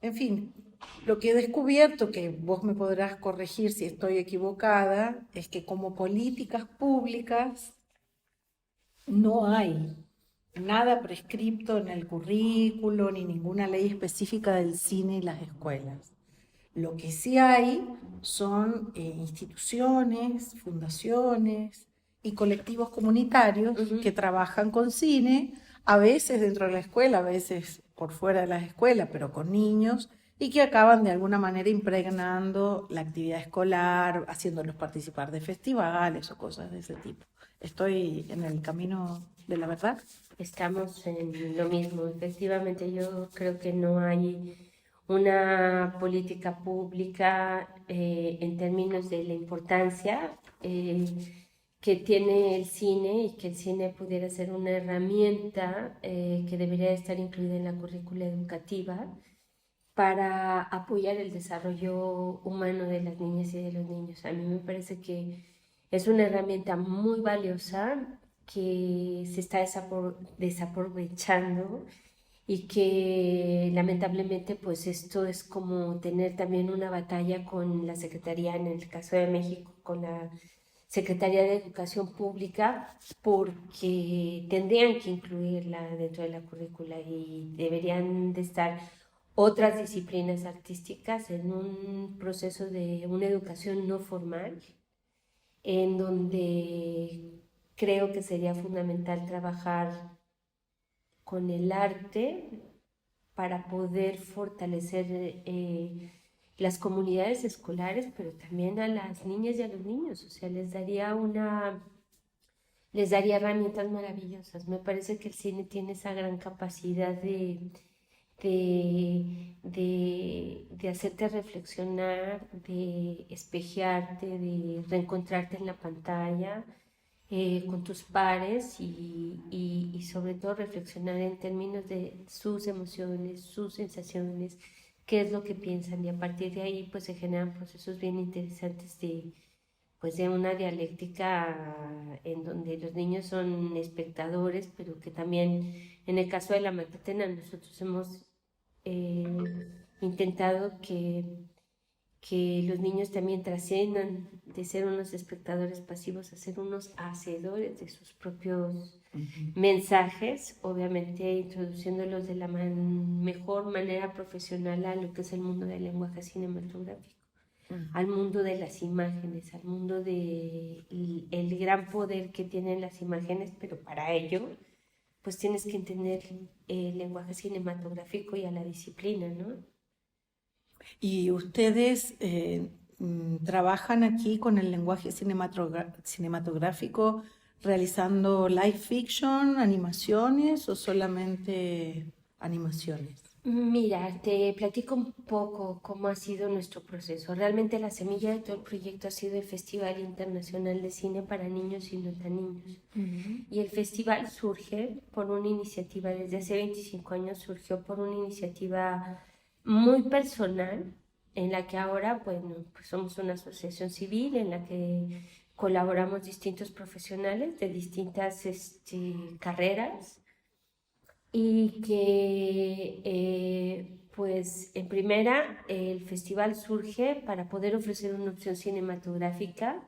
En fin, lo que he descubierto, que vos me podrás corregir si estoy equivocada, es que como políticas públicas no hay nada prescripto en el currículo ni ninguna ley específica del cine y las escuelas. Lo que sí hay son instituciones, fundaciones y colectivos comunitarios Ujú. que trabajan con cine, a veces dentro de la escuela, a veces por fuera de la escuela, pero con niños, y que acaban de alguna manera impregnando la actividad escolar, haciéndolos participar de festivales o cosas de ese tipo. ¿Estoy en el camino de la verdad? Estamos en lo mismo. Efectivamente, yo creo que no hay una política pública en términos de la importancia que tiene el cine y que el cine pudiera ser una herramienta que debería estar incluida en la currícula educativa para apoyar el desarrollo humano de las niñas y de los niños. A mí me parece que es una herramienta muy valiosa que se está desaprovechando y que lamentablemente pues esto es como tener también una batalla con la Secretaría, en el caso de México, con la Secretaría de Educación Pública, porque tendrían que incluirla dentro de la currícula y deberían de estar otras disciplinas artísticas en un proceso de una educación no formal, en donde creo que sería fundamental trabajar con el arte para poder fortalecer las comunidades escolares, pero también a las niñas y a los niños. O sea, les daría herramientas maravillosas. Me parece que el cine tiene esa gran capacidad de hacerte reflexionar, de espejearte, de reencontrarte en la pantalla con tus pares y sobre todo reflexionar en términos de sus emociones, sus sensaciones, qué es lo que piensan y a partir de ahí pues se generan procesos bien interesantes pues de una dialéctica en donde los niños son espectadores, pero que también en el caso de la Matatena nosotros hemos eh, intentado que los niños también trasciendan de ser unos espectadores pasivos a ser unos hacedores de sus propios mensajes, obviamente introduciéndolos de la mejor manera profesional a lo que es el mundo del lenguaje cinematográfico, al mundo de las imágenes, al mundo de el gran poder que tienen las imágenes, pero para ello pues tienes que entender el lenguaje cinematográfico y a la disciplina, ¿no? Y ustedes trabajan aquí con el lenguaje cinematográfico realizando live fiction, animaciones o solamente animaciones. Mira, te platico un poco cómo ha sido nuestro proceso. Realmente la semilla de todo el proyecto ha sido el Festival Internacional de Cine para Niños y No Tan Niños. Ujú. Y el festival surge por una iniciativa, desde hace 25 años surgió por una iniciativa muy personal, en la que ahora, bueno, pues somos una asociación civil en la que colaboramos distintos profesionales de distintas carreras y que pues en primera el festival surge para poder ofrecer una opción cinematográfica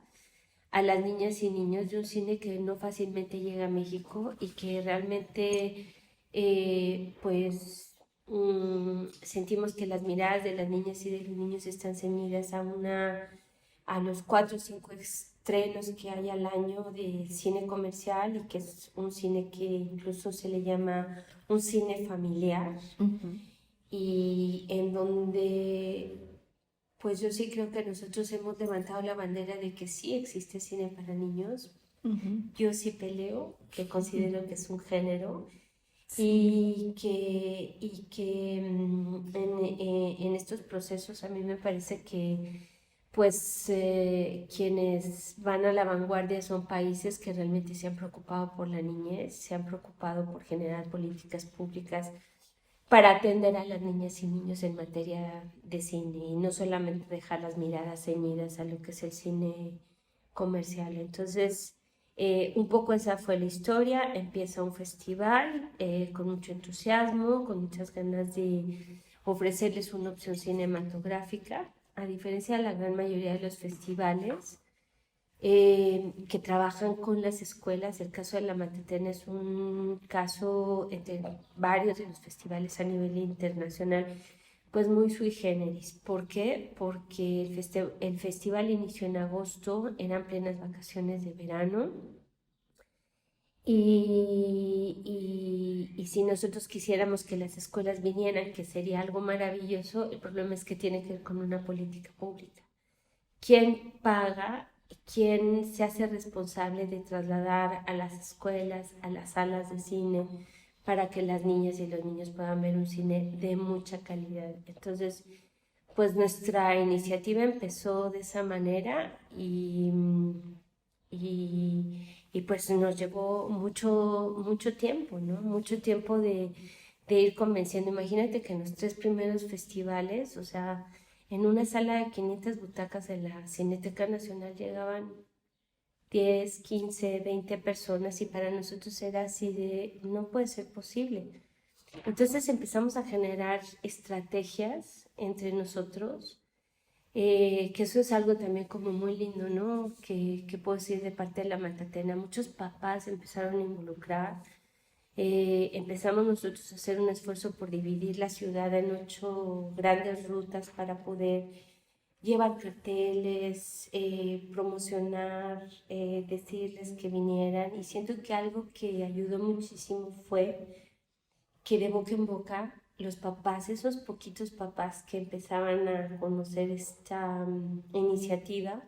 a las niñas y niños de un cine que no fácilmente llega a México y que realmente pues sentimos que las miradas de las niñas y de los niños están ceñidas a los 4 o 5 estrenos que hay al año de cine comercial y que es un cine que incluso se le llama un cine familiar Ujú. y en donde pues yo sí creo que nosotros hemos levantado la bandera de que sí existe cine para niños. Ujú. Yo sí peleo, que considero que es un género Sí. y que en estos procesos a mí me parece que pues quienes van a la vanguardia son países que realmente se han preocupado por la niñez, se han preocupado por generar políticas públicas para atender a las niñas y niños en materia de cine y no solamente dejar las miradas ceñidas a lo que es el cine comercial. Entonces, un poco esa fue la historia. Empieza un festival con mucho entusiasmo, con muchas ganas de ofrecerles una opción cinematográfica, a diferencia de la gran mayoría de los festivales que trabajan con las escuelas. El caso de la Matatena es un caso entre varios de los festivales a nivel internacional, pues muy sui generis. ¿Por qué? Porque el festival inició en agosto, eran plenas vacaciones de verano. Y si nosotros quisiéramos que las escuelas vinieran, que sería algo maravilloso, el problema es que tiene que ver con una política pública. ¿Quién paga? ¿Quién se hace responsable de trasladar a las escuelas, a las salas de cine, para que las niñas y los niños puedan ver un cine de mucha calidad? Entonces, pues nuestra iniciativa empezó de esa manera y pues nos llevó mucho tiempo, ¿no? Mucho tiempo de ir convenciendo. Imagínate que en los 3 primeros festivales, o sea, en una sala de 500 butacas de la Cineteca Nacional llegaban 10, 15, 20 personas y para nosotros era así de, no puede ser posible. Entonces empezamos a generar estrategias entre nosotros, que eso es algo también como muy lindo, ¿no? Que puedo decir de parte de la Matatena. Muchos papás empezaron a involucrar. Empezamos nosotros a hacer un esfuerzo por dividir la ciudad en 8 grandes rutas para poder llevar carteles, promocionar, decirles que vinieran. Y siento que algo que ayudó muchísimo fue que de boca en boca los papás, esos poquitos papás que empezaban a conocer esta iniciativa,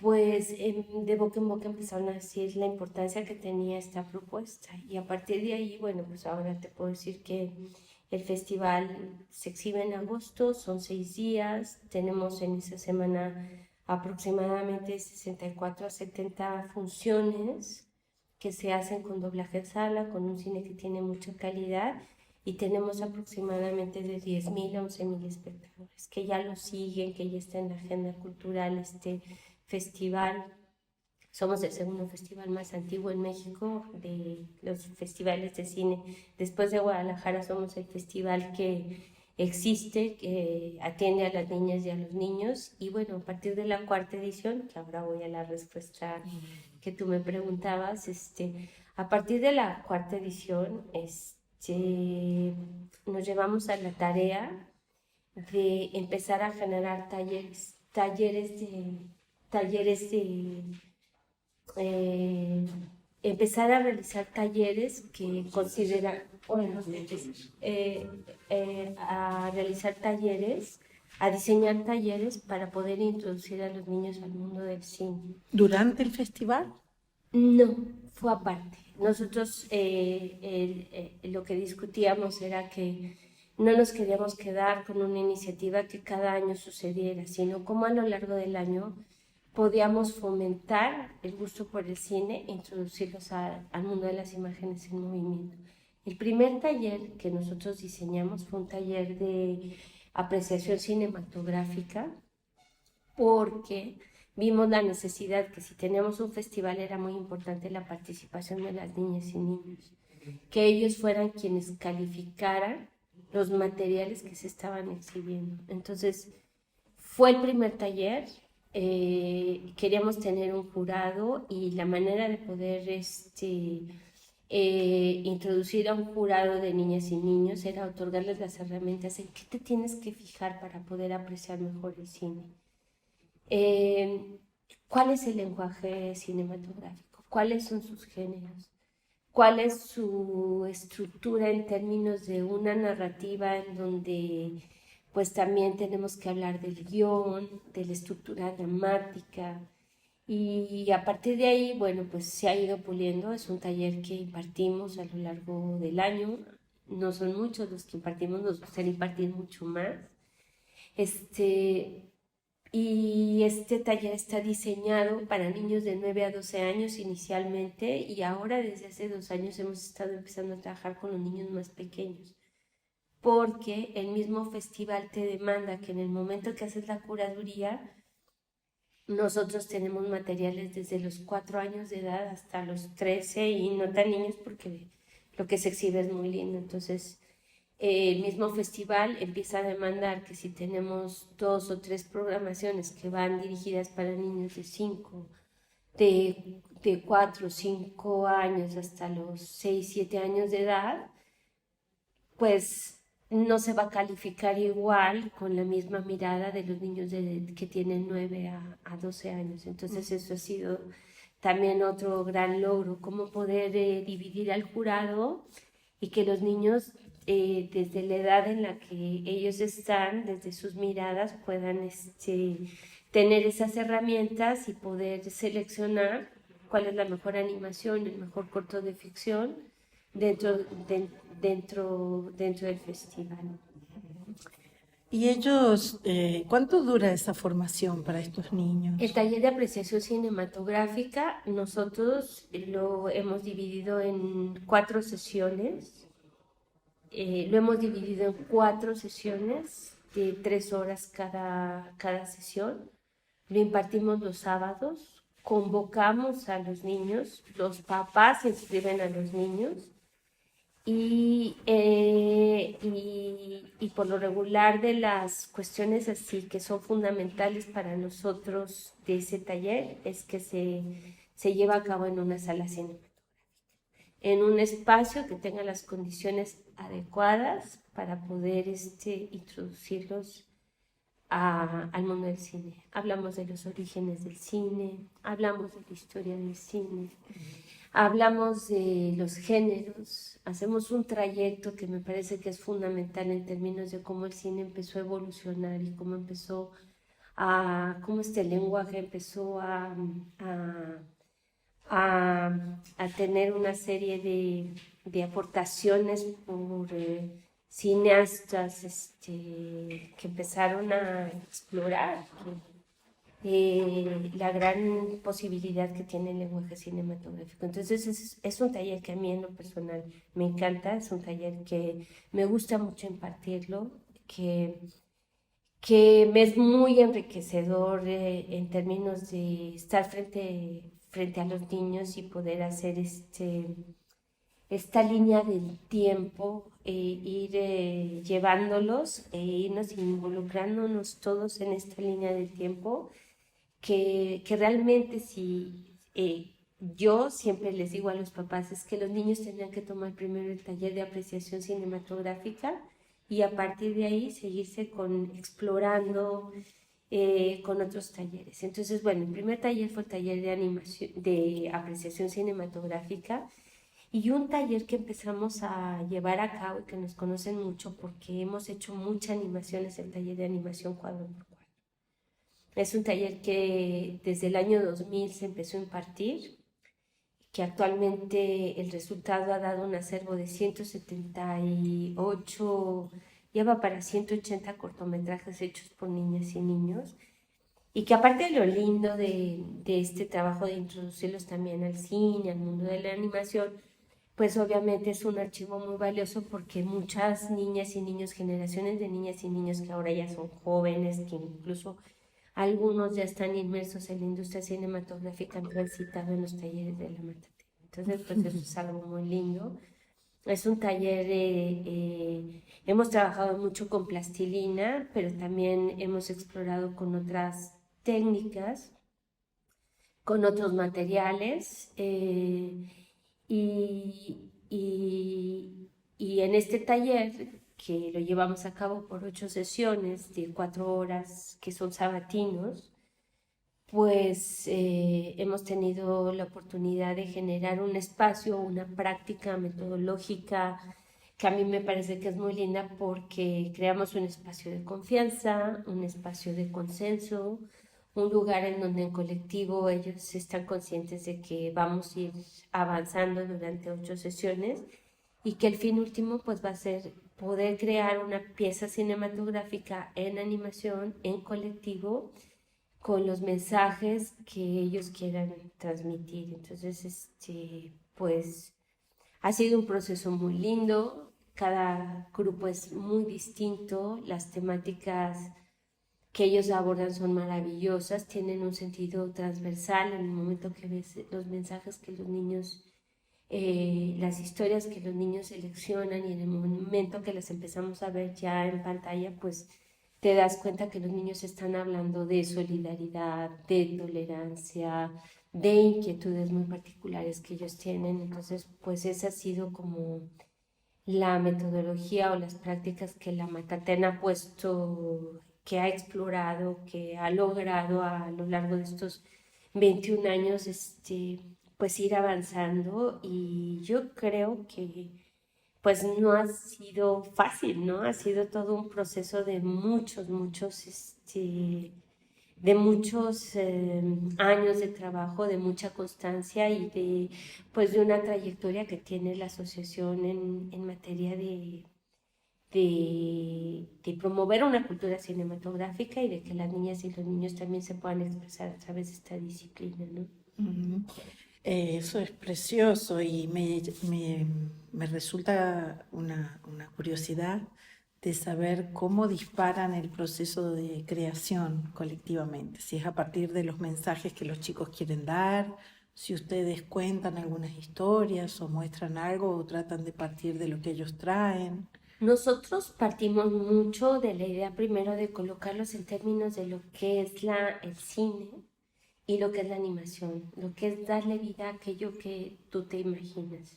pues de boca en boca empezaron a decir la importancia que tenía esta propuesta. Y a partir de ahí, bueno, pues ahora te puedo decir que el festival se exhibe en agosto, son 6 días, tenemos en esa semana aproximadamente 64 a 70 funciones que se hacen con doblaje en sala, con un cine que tiene mucha calidad, y tenemos aproximadamente de 10.000 a 11.000 espectadores que ya lo siguen, que ya está en la agenda cultural este festival. Somos el segundo festival más antiguo en México de los festivales de cine. Después de Guadalajara somos el festival que existe, que atiende a las niñas y a los niños. Y bueno, a partir de la 4ª edición, que ahora voy a la respuesta que tú me preguntabas, a partir de la 4ª edición, nos llevamos a la tarea de empezar a generar empezar a realizar talleres que consideran, bueno, a realizar talleres, a diseñar talleres para poder introducir a los niños al mundo del cine. ¿Durante el festival? No, fue aparte. Nosotros lo que discutíamos era que no nos queríamos quedar con una iniciativa que cada año sucediera, sino cómo a lo largo del año podíamos fomentar el gusto por el cine e introducirlos al mundo de las imágenes en movimiento. El primer taller que nosotros diseñamos fue un taller de apreciación cinematográfica, porque vimos la necesidad que si teníamos un festival era muy importante la participación de las niñas y niños, que ellos fueran quienes calificaran los materiales que se estaban exhibiendo. Entonces, fue el primer taller, queríamos tener un jurado y la manera de poder introducir a un jurado de niñas y niños era otorgarles las herramientas en qué te tienes que fijar para poder apreciar mejor el cine. ¿Cuál es el lenguaje cinematográfico? ¿Cuáles son sus géneros? ¿Cuál es su estructura en términos de una narrativa en donde pues también tenemos que hablar del guión, de la estructura dramática? Y a partir de ahí, bueno, pues se ha ido puliendo. Es un taller que impartimos a lo largo del año. No son muchos los que impartimos, nos gustaría impartir mucho más. Y este taller está diseñado para niños de 9 a 12 años inicialmente, y ahora desde hace 2 años hemos estado empezando a trabajar con los niños más pequeños, porque el mismo festival te demanda que en el momento que haces la curaduría, nosotros tenemos materiales desde los 4 años de edad hasta los 13 y no tan niños, porque lo que se exhibe es muy lindo. Entonces El mismo festival empieza a demandar que si tenemos 2 o 3 programaciones que van dirigidas para niños de 4 o 5 años hasta los 6 7 años de edad, pues no se va a calificar igual con la misma mirada de los niños que tienen 9 a 12 años. Entonces eso ha sido también otro gran logro, cómo poder dividir al jurado y que los niños desde la edad en la que ellos están, desde sus miradas, puedan tener esas herramientas y poder seleccionar cuál es la mejor animación, el mejor corto de ficción dentro, dentro del festival. ¿Y ellos, cuánto dura esa formación para estos niños? El taller de apreciación cinematográfica nosotros lo hemos dividido en 4 sesiones. Lo hemos dividido en 4 sesiones de 3 horas cada sesión. Lo impartimos los sábados, convocamos a los niños, los papás inscriben a los niños y por lo regular de las cuestiones así que son fundamentales para nosotros de ese taller es que se lleva a cabo en una sala cinematográfica, en un espacio que tenga las condiciones adecuadas para poder introducirlos al mundo del cine. Hablamos de los orígenes del cine, hablamos de la historia del cine, hablamos de los géneros, hacemos un trayecto que me parece que es fundamental en términos de cómo el cine empezó a evolucionar y cómo este lenguaje empezó a tener una serie de aportaciones por cineastas que empezaron a explorar la gran posibilidad que tiene el lenguaje cinematográfico. Entonces es un taller que a mí en lo personal me encanta, es un taller que me gusta mucho impartirlo, que me es muy enriquecedor en términos de estar frente a los niños y poder hacer esta línea del tiempo, ir llevándolos e irnos involucrándonos todos en esta línea del tiempo, que realmente yo siempre les digo a los papás, es que los niños tendrían que tomar primero el taller de apreciación cinematográfica y a partir de ahí seguirse explorando con otros talleres. Entonces, bueno, el primer taller fue el taller de animación, de apreciación cinematográfica, y un taller que empezamos a llevar a cabo y que nos conocen mucho porque hemos hecho mucha animación, es el taller de animación cuadro por cuadro. Es un taller que desde el año 2000 se empezó a impartir, que actualmente el resultado ha dado un acervo de 178, ya va para 180 cortometrajes hechos por niñas y niños, y que aparte de lo lindo de este trabajo de introducirlos también al cine, al mundo de la animación, pues obviamente es un archivo muy valioso porque muchas niñas y niños, generaciones de niñas y niños que ahora ya son jóvenes, que incluso algunos ya están inmersos en la industria cinematográfica, han transitado en los talleres de la Matatena. Entonces, pues eso es algo muy lindo. Es un taller, hemos trabajado mucho con plastilina, pero también hemos explorado con otras técnicas, con otros materiales, y en este taller, que lo llevamos a cabo por 8 sesiones de 4 horas, que son sabatinos, pues hemos tenido la oportunidad de generar un espacio, una práctica metodológica que a mí me parece que es muy linda porque creamos un espacio de confianza, un espacio de consenso, un lugar en donde en colectivo ellos están conscientes de que vamos a ir avanzando durante 8 sesiones y que el fin último pues va a ser poder crear una pieza cinematográfica en animación, en colectivo, con los mensajes que ellos quieran transmitir. Entonces, pues ha sido un proceso muy lindo, cada grupo es muy distinto, las temáticas que ellos abordan son maravillosas, tienen un sentido transversal en el momento que ves los mensajes que los niños las historias que los niños seleccionan y en el momento que las empezamos a ver ya en pantalla, pues te das cuenta que los niños están hablando de solidaridad, de tolerancia, de inquietudes muy particulares que ellos tienen. Entonces, pues esa ha sido como la metodología o las prácticas que la Matatena ha puesto, que ha explorado, que ha logrado a lo largo de estos 21 años, pues ir avanzando. Y yo creo que pues no ha sido fácil, ¿no? Ha sido todo un proceso de muchos años de trabajo, de mucha constancia y pues de una trayectoria que tiene la asociación en materia de promover una cultura cinematográfica y de que las niñas y los niños también se puedan expresar a través de esta disciplina, ¿no? Ujú. Eso es precioso y me resulta una curiosidad de saber cómo disparan el proceso de creación colectivamente, si es a partir de los mensajes que los chicos quieren dar, si ustedes cuentan algunas historias o muestran algo o tratan de partir de lo que ellos traen. Nosotros partimos mucho de la idea primero de colocarlos en términos de lo que es el cine y lo que es la animación, lo que es darle vida a aquello que tú te imaginas.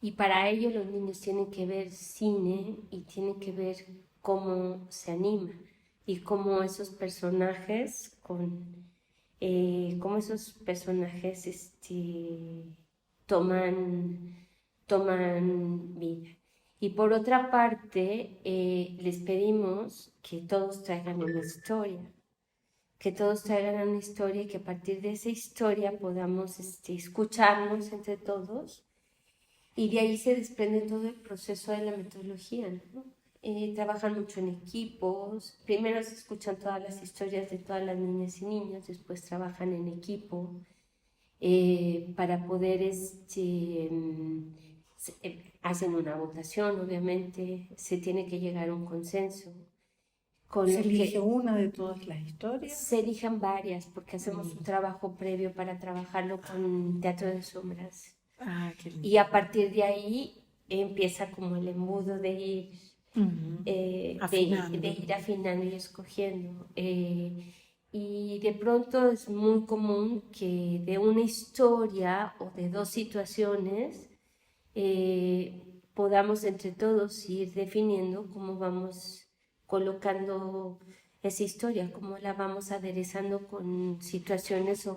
Y para ello los niños tienen que ver cine y tienen que ver cómo se anima y cómo esos personajes cómo esos personajes toman vida. Y por otra parte, les pedimos que todos traigan una historia, que todos traigan una historia y que a partir de esa historia podamos escucharnos entre todos y de ahí se desprende todo el proceso de la metodología, ¿no? Trabajan mucho en equipos, primero se escuchan todas las historias de todas las niñas y niños, después trabajan en equipo para poder, hacen una votación, obviamente, se tiene que llegar a un consenso. Con ¿Se lo elige que una de todas las historias? se elijan varias, porque hacemos un trabajo previo para trabajarlo con teatro de sombras. Ah, qué Y lindo. a partir de ahí empieza como el embudo Ujú. de Afinando. ir afinando y escogiendo. Y de pronto es muy común que de una historia o de dos situaciones podamos entre todos ir definiendo cómo vamos colocando esa historia, cómo la vamos aderezando con situaciones o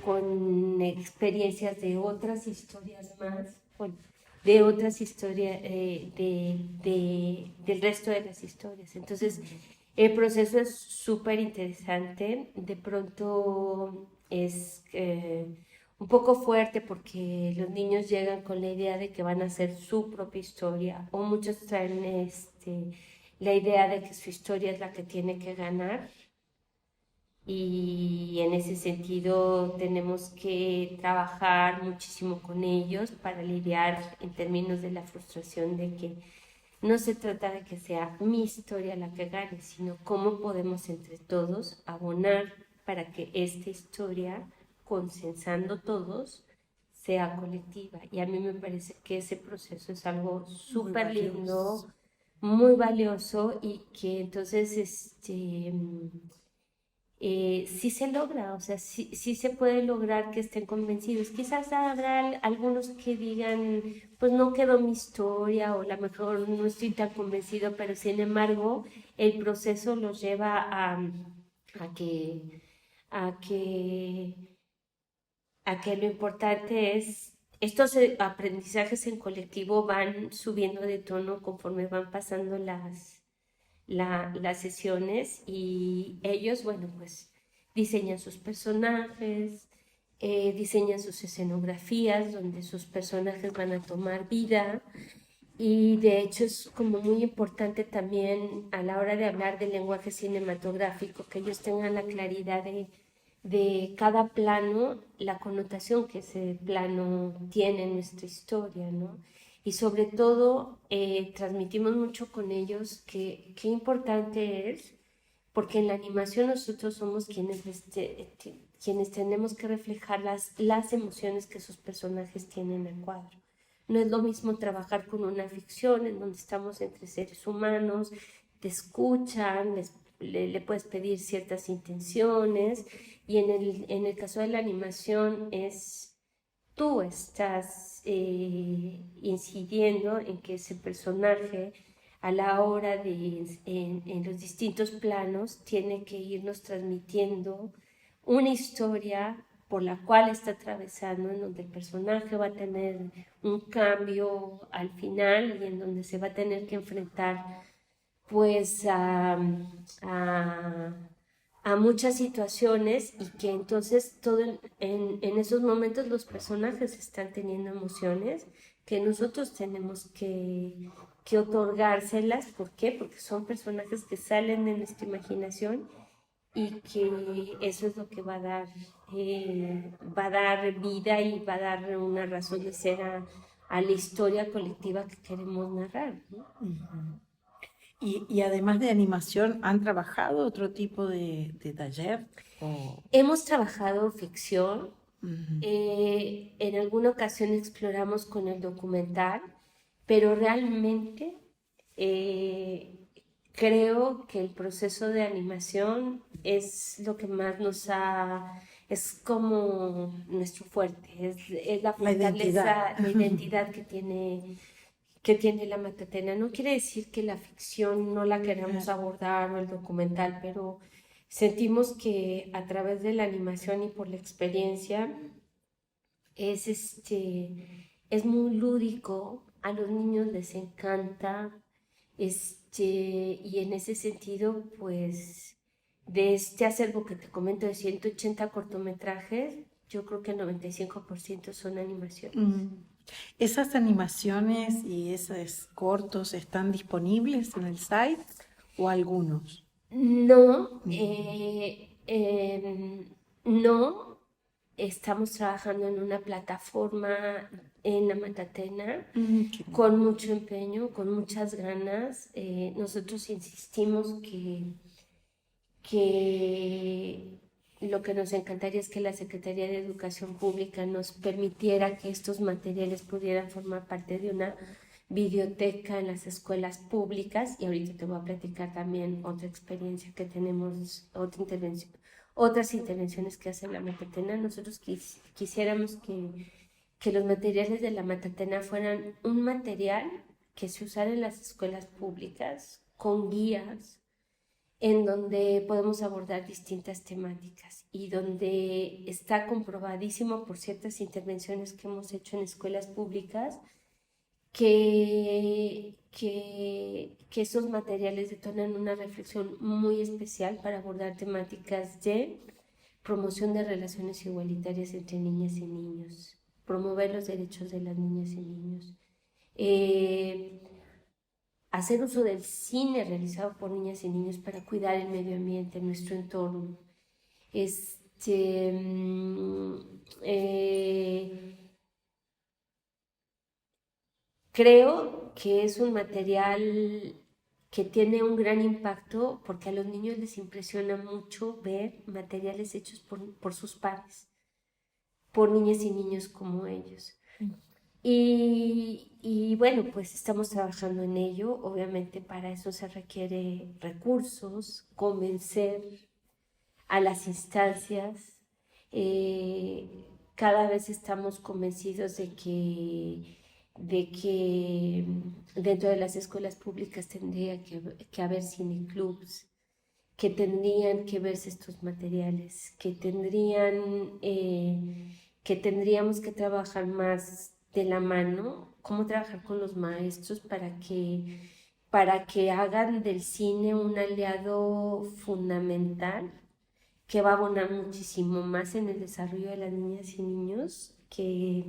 con experiencias de otras historias más, bueno, de otras historias, del resto de las historias. Entonces, el proceso es súper interesante, de pronto es un poco fuerte porque los niños llegan con la idea de que van a hacer su propia historia o muchos traen la idea de que su historia es la que tiene que ganar y en ese sentido tenemos que trabajar muchísimo con ellos para lidiar en términos de la frustración de que no se trata de que sea mi historia la que gane, sino cómo podemos entre todos abonar para que esta historia, consensando todos, sea colectiva. Y a mí me parece que ese proceso es algo Muy súper lindo, valioso. muy valioso y que entonces sí se logra, o sea, sí se puede lograr que estén convencidos. Quizás habrá algunos que digan, pues no quedó mi historia o a lo mejor no estoy tan convencido, pero sin embargo el proceso los lleva a que, a que, a que lo importante es, estos aprendizajes en colectivo van subiendo de tono conforme van pasando las sesiones y ellos, bueno, pues diseñan sus personajes, diseñan sus escenografías donde sus personajes van a tomar vida y de hecho es como muy importante también a la hora de hablar del lenguaje cinematográfico que ellos tengan la claridad de cada plano, la connotación que ese plano tiene en nuestra historia, ¿no? Y sobre todo transmitimos mucho con ellos que qué importante es porque en la animación nosotros somos quienes tenemos que reflejar las emociones que sus personajes tienen al cuadro. No es lo mismo trabajar con una ficción en donde estamos entre seres humanos, te escuchan, le puedes pedir ciertas intenciones, y en el caso de la animación es tú estás incidiendo en que ese personaje a la hora de en los distintos planos tiene que irnos transmitiendo una historia por la cual está atravesando, en donde el personaje va a tener un cambio al final y en donde se va a tener que enfrentar pues a, a muchas situaciones, y que entonces en esos momentos los personajes están teniendo emociones que nosotros tenemos que otorgárselas. ¿Por qué? Porque son personajes que salen de nuestra imaginación, y que eso es lo que va a dar vida y va a dar una razón de ser a la historia colectiva que queremos narrar, ¿no? Ujú. Y además de animación, ¿han trabajado otro tipo de taller? Hemos trabajado ficción, Ujú. en alguna ocasión exploramos con el documental, pero realmente eh, creo que el proceso de animación es lo que más es como nuestro fuerte, es la La identidad. fortaleza, la identidad que tiene la Matatena. No quiere decir que la ficción no la queramos Claro. abordar, o el documental, pero sentimos que a través de la animación y por la experiencia es muy lúdico, a los niños les encanta, y en ese sentido, pues, de este acervo que te comento de 180 cortometrajes, yo creo que el 95% son animaciones. Mm. ¿Esas animaciones y esos cortos están disponibles en el site o algunos? No, Mm. no, estamos trabajando en una plataforma en la Matatena Qué bien. con mucho empeño, con muchas ganas. Nosotros insistimos que lo que nos encantaría es que la Secretaría de Educación Pública nos permitiera que estos materiales pudieran formar parte de una biblioteca en las escuelas públicas. Y ahorita te voy a platicar también otra experiencia que tenemos, otras intervenciones que hace la Matatena. Nosotros quisiéramos que los materiales de la Matatena fueran un material que se usara en las escuelas públicas con guías, en donde podemos abordar distintas temáticas y donde está comprobadísimo por ciertas intervenciones que hemos hecho en escuelas públicas que esos materiales detonan una reflexión muy especial para abordar temáticas de promoción de relaciones igualitarias entre niñas y niños, promover los derechos de las niñas y niños, eh, hacer uso del cine realizado por niñas y niños para cuidar el medio ambiente, nuestro entorno. Este, creo que es un material que tiene un gran impacto, porque a los niños les impresiona mucho ver materiales hechos por sus pares, por niñas y niños como ellos. Y bueno, pues estamos trabajando en ello. Obviamente para eso se requiere recursos, convencer a las instancias. Cada vez estamos convencidos de que dentro de las escuelas públicas tendría que haber cineclubs, que tendrían que verse estos materiales, que tendríamos que trabajar más de la mano, cómo trabajar con los maestros para que hagan del cine un aliado fundamental que va a abonar muchísimo más en el desarrollo de las niñas y niños que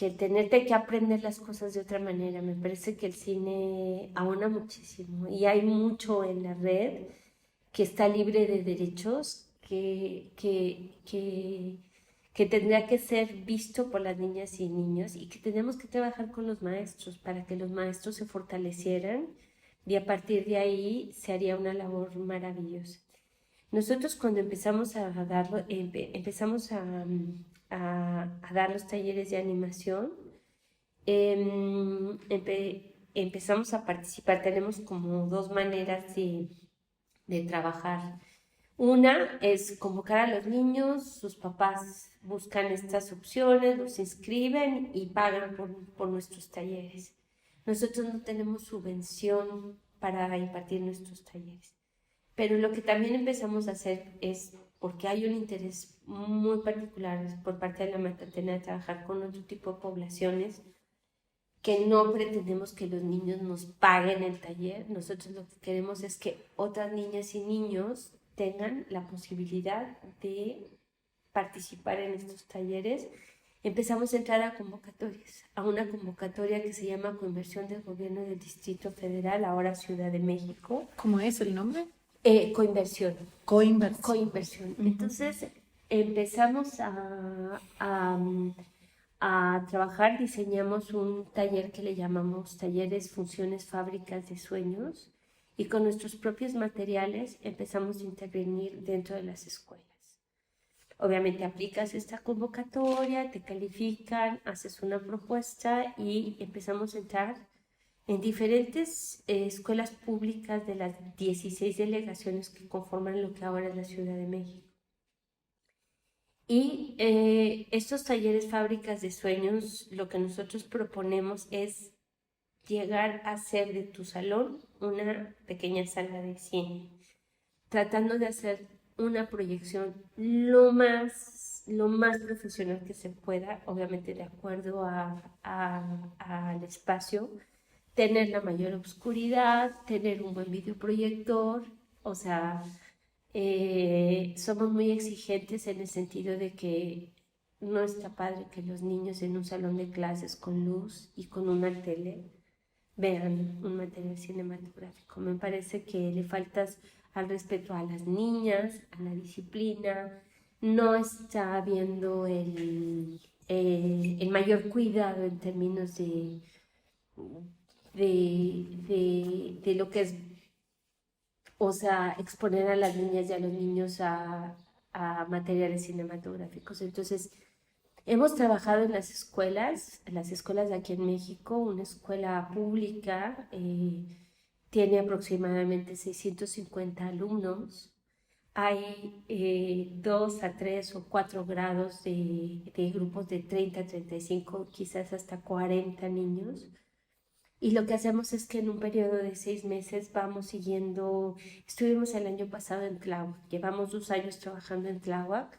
el tenerte que aprender las cosas de otra manera. Me parece que el cine abona muchísimo y hay mucho en la red que está libre de derechos, que que tendría que ser visto por las niñas y niños y que tenemos que trabajar con los maestros para que los maestros se fortalecieran y a partir de ahí se haría una labor maravillosa. Nosotros cuando empezamos a darlo, empezamos a dar los talleres de animación, empezamos a participar, tenemos como dos maneras de trabajar. Una es convocar a los niños, sus papás buscan estas opciones, los inscriben y pagan por nuestros talleres. Nosotros no tenemos subvención para impartir nuestros talleres. Pero lo que también empezamos a hacer es, porque hay un interés muy particular por parte de la Matatena de trabajar con otro tipo de poblaciones, que no pretendemos que los niños nos paguen el taller. Nosotros lo que queremos es que otras niñas y niños tengan la posibilidad de participar en estos talleres. Empezamos a entrar a convocatorias, a una convocatoria que se llama Coinversión del Gobierno del Distrito Federal, ahora Ciudad de México. ¿Cómo es el nombre? Coinversión. Coinversión. Coinversión. Entonces empezamos a trabajar, diseñamos un taller que le llamamos Talleres Funciones Fábricas de Sueños y con nuestros propios materiales empezamos a intervenir dentro de las escuelas. Obviamente aplicas esta convocatoria, te califican, haces una propuesta y empezamos a entrar en diferentes escuelas públicas de las 16 delegaciones que conforman lo que ahora es la Ciudad de México. Y estos talleres fábricas de sueños, lo que nosotros proponemos es llegar a hacer de tu salón una pequeña sala de cine, tratando de hacer una proyección lo más profesional que se pueda, obviamente de acuerdo al espacio, tener la mayor oscuridad, tener un buen videoproyector, o sea, somos muy exigentes en el sentido de que no está padre que los niños en un salón de clases con luz y con una tele vean un material cinematográfico. Me parece que le faltas al respeto a las niñas, a la disciplina, no está habiendo el mayor cuidado en términos de lo que es, o sea, exponer a las niñas y a los niños a materiales cinematográficos. Entonces, hemos trabajado en las escuelas de aquí en México. Una escuela pública tiene aproximadamente 650 alumnos. Hay 2 a 3 o 4 grados de grupos de 30, 35, quizás hasta 40 niños. Y lo que hacemos es que en un periodo de 6 meses vamos siguiendo, estuvimos el año pasado en Tláhuac, llevamos 2 años trabajando en Tláhuac.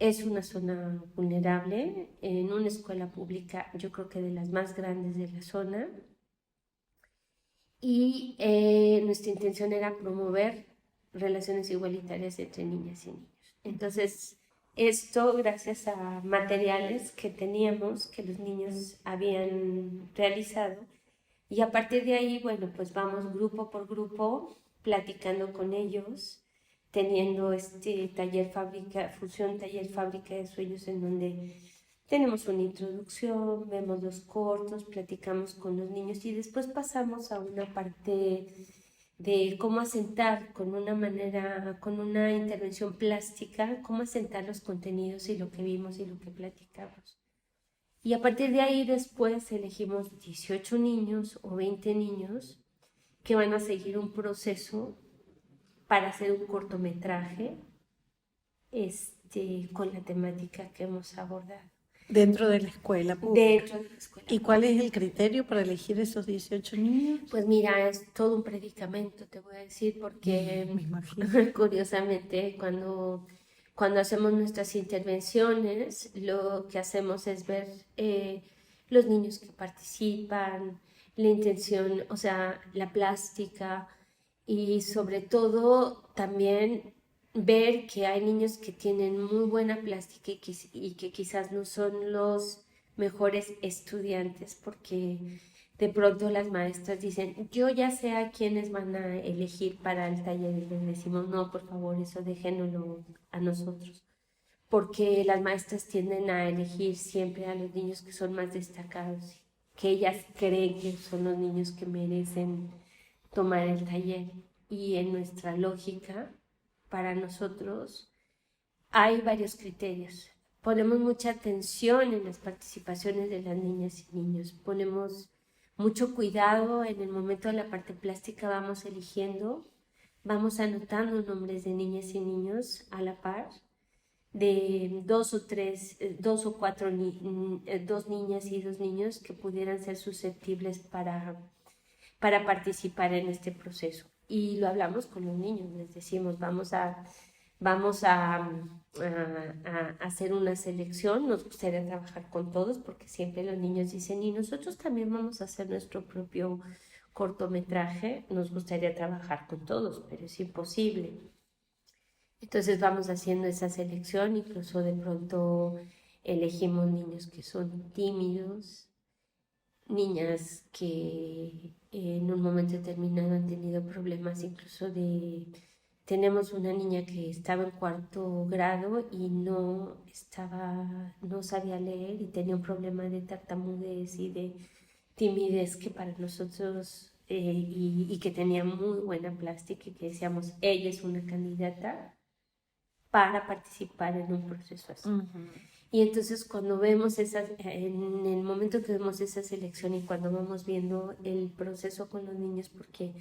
Es una zona vulnerable, en una escuela pública, yo creo que de las más grandes de la zona. Y nuestra intención era promover relaciones igualitarias entre niñas y niños. Entonces, esto gracias a materiales que teníamos, que los niños habían realizado. Y a partir de ahí, bueno, pues vamos grupo por grupo, platicando con ellos, teniendo este taller fusión taller fábrica de sueños, en donde tenemos una introducción, vemos los cortos, platicamos con los niños y después pasamos a una parte de cómo asentar con una intervención plástica, cómo asentar los contenidos y lo que vimos y lo que platicamos. Y a partir de ahí después elegimos 18 niños o 20 niños que van a seguir un proceso para hacer un cortometraje con la temática que hemos abordado. Dentro de la escuela pública. Dentro de la escuela. ¿Y cuál es el criterio para elegir esos 18 niños? Pues mira, es todo un predicamento, te voy a decir, porque Me imagino. curiosamente cuando hacemos nuestras intervenciones, lo que hacemos es ver los niños que participan, la intención, o sea, la plástica y sobre todo también ver que hay niños que tienen muy buena plástica y que quizás no son los mejores estudiantes porque de pronto las maestras dicen, yo ya sé a quiénes van a elegir para el taller y les decimos, no, por favor, eso déjenoslo a nosotros. porque las maestras tienden a elegir siempre a los niños que son más destacados, que ellas creen que son los niños que merecen tomar el taller. Y en nuestra lógica, para nosotros, hay varios criterios. Ponemos mucha atención en las participaciones de las niñas y niños, ponemos mucho cuidado en el momento de la parte plástica, vamos eligiendo, vamos anotando nombres de niñas y niños a la par, de dos o cuatro, dos niñas y dos niños que pudieran ser susceptibles para participar en este proceso. Y lo hablamos con los niños, les decimos, vamos a hacer una selección, nos gustaría trabajar con todos, porque siempre los niños dicen, y nosotros también vamos a hacer nuestro propio cortometraje, nos gustaría trabajar con todos, pero es imposible. Entonces vamos haciendo esa selección, incluso de pronto elegimos niños que son tímidos, niñas que en un momento determinado han tenido problemas incluso de... Tenemos una niña que estaba en 4º grado y no sabía leer y tenía un problema de tartamudez y de timidez que para nosotros, y que tenía muy buena plástica y que decíamos, ella es una candidata para participar en un proceso así. Y entonces cuando vemos en el momento que vemos esa selección y cuando vamos viendo el proceso con los niños, porque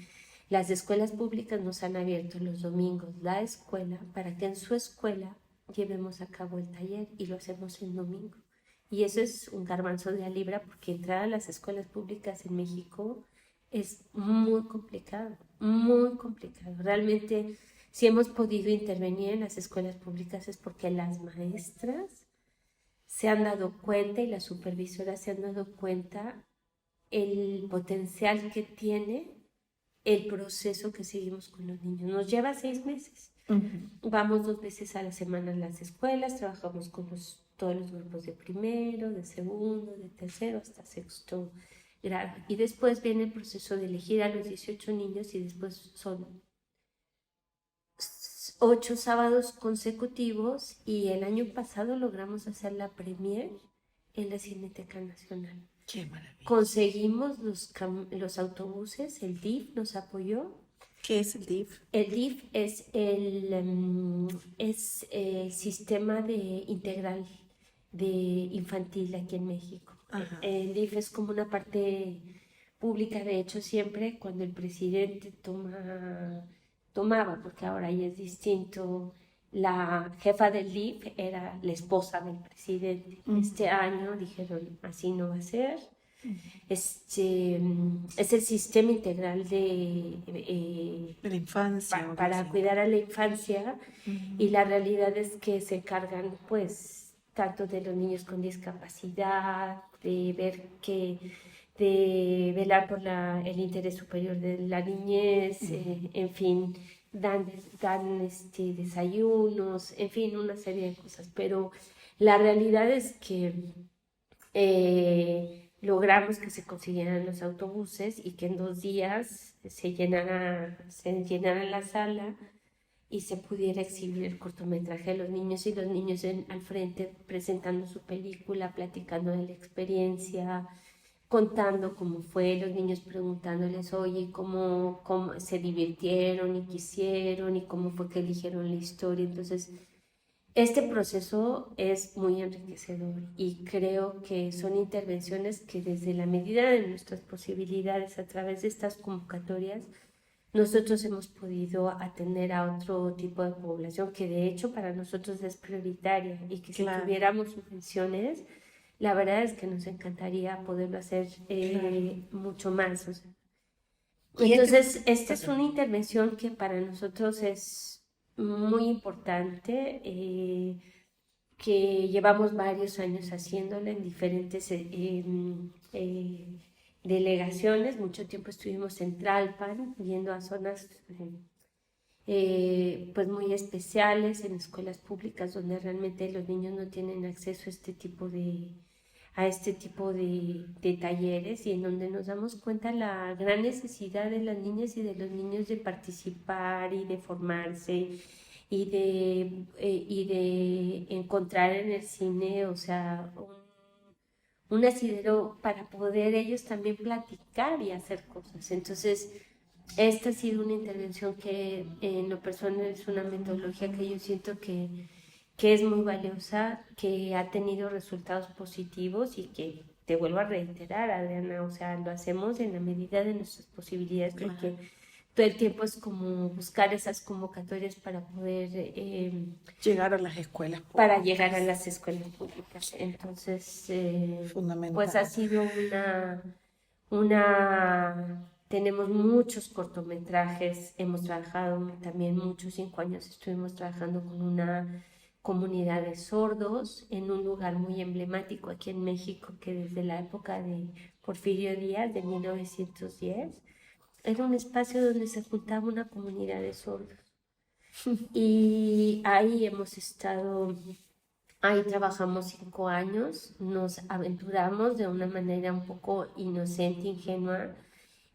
las escuelas públicas nos han abierto los domingos la escuela para que en su escuela llevemos a cabo el taller y lo hacemos en domingo. Y eso es un garbanzo de a libra, porque entrar a las escuelas públicas en México es muy complicado, muy complicado. Realmente, si hemos podido intervenir en las escuelas públicas es porque las maestras se han dado cuenta y las supervisoras se han dado cuenta el potencial que tiene el proceso que seguimos con los niños. Nos lleva 6 meses. Vamos 2 veces a la semana a las escuelas, trabajamos con todos los grupos de primero, de segundo, de tercero hasta 6º grado. Y después viene el proceso de elegir a los 18 niños y después son 8 sábados consecutivos, y el año pasado logramos hacer la premier en la Cineteca Nacional. ¡Qué maravilla! Conseguimos los autobuses, el DIF nos apoyó. ¿Qué es el DIF? El DIF es el sistema integral de infantil aquí en México. Ajá. El DIF es como una parte pública, de hecho siempre cuando el presidente tomaba, porque ahora ya es distinto, la jefa del DIF era la esposa del presidente. Este año dijeron, así no va a ser. Es el sistema integral De la infancia. para cuidar a la infancia, y la realidad es que se encargan pues tanto de los niños con discapacidad, de velar por el interés superior de la niñez, en fin, dan desayunos, en fin, una serie de cosas, pero la realidad es que logramos que se consiguieran los autobuses y que en 2 días se llenara la sala y se pudiera exhibir el cortometraje de los niños, y los niños al frente presentando su película, platicando de la experiencia, contando cómo fue, los niños preguntándoles, oye, cómo se divirtieron y quisieron y cómo fue que eligieron la historia. Entonces, este proceso es muy enriquecedor y creo que son intervenciones que desde la medida de nuestras posibilidades a través de estas convocatorias nosotros hemos podido atender a otro tipo de población que de hecho para nosotros es prioritaria, y que si tuviéramos subvenciones, la verdad es que nos encantaría poderlo hacer mucho más. O sea. Entonces, esta es una intervención que para nosotros es muy importante, que llevamos varios años haciéndola en diferentes delegaciones. Mucho tiempo estuvimos en Tlalpan, yendo a zonas pues muy especiales, en escuelas públicas donde realmente los niños no tienen acceso a este tipo de talleres, y en donde nos damos cuenta la gran necesidad de las niñas y de los niños de participar y de formarse y de encontrar en el cine, o sea, un asidero para poder ellos también platicar y hacer cosas. Entonces, esta ha sido una intervención que en lo personal es una metodología que yo siento que es muy valiosa, que ha tenido resultados positivos y que te vuelvo a reiterar, Adriana, o sea, lo hacemos en la medida de nuestras posibilidades, porque todo el tiempo es como buscar esas convocatorias para poder llegar a las escuelas públicas. Para llegar a las escuelas públicas. Entonces, pues ha sido tenemos muchos cortometrajes, hemos trabajado también muchos, 5 años estuvimos trabajando con una comunidad de sordos en un lugar muy emblemático aquí en México, que desde la época de Porfirio Díaz, de 1910, era un espacio donde se juntaba una comunidad de sordos. Y ahí hemos estado, ahí trabajamos 5 años, nos aventuramos de una manera un poco inocente, ingenua,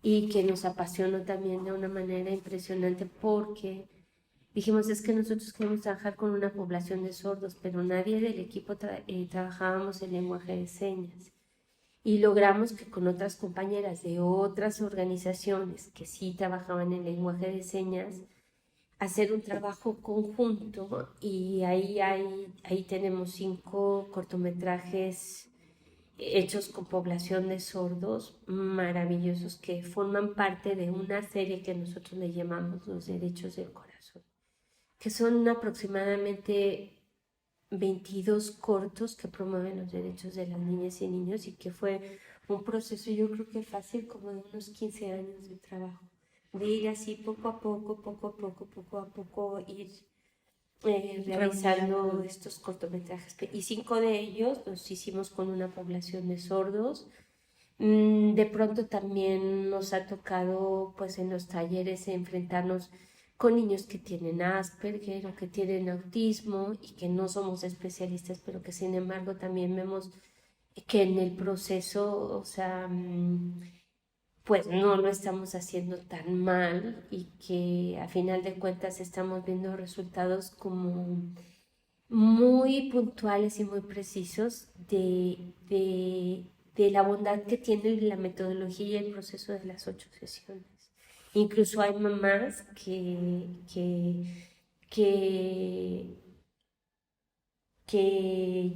y que nos apasionó también de una manera impresionante porque dijimos, es que nosotros queremos trabajar con una población de sordos, pero nadie del equipo trabajábamos en lenguaje de señas. Y logramos que con otras compañeras de otras organizaciones que sí trabajaban en lenguaje de señas, hacer un trabajo conjunto, y ahí tenemos 5 cortometrajes hechos con población de sordos maravillosos que forman parte de una serie que nosotros le llamamos Los Derechos del Corazón, que son aproximadamente 22 cortos que promueven los derechos de las niñas y niños, y que fue un proceso, yo creo que fácil, como de unos 15 años de trabajo, de ir así poco a poco, ir realizando estos cortometrajes. Y 5 de ellos los hicimos con una población de sordos. De pronto también nos ha tocado, pues, en los talleres enfrentarnos con niños que tienen Asperger o que tienen autismo y que no somos especialistas, pero que sin embargo también vemos que en el proceso, o sea, pues no lo estamos haciendo tan mal, y que a final de cuentas estamos viendo resultados como muy puntuales y muy precisos de la bondad que tiene la metodología y el proceso de las 8 sesiones. Incluso hay mamás que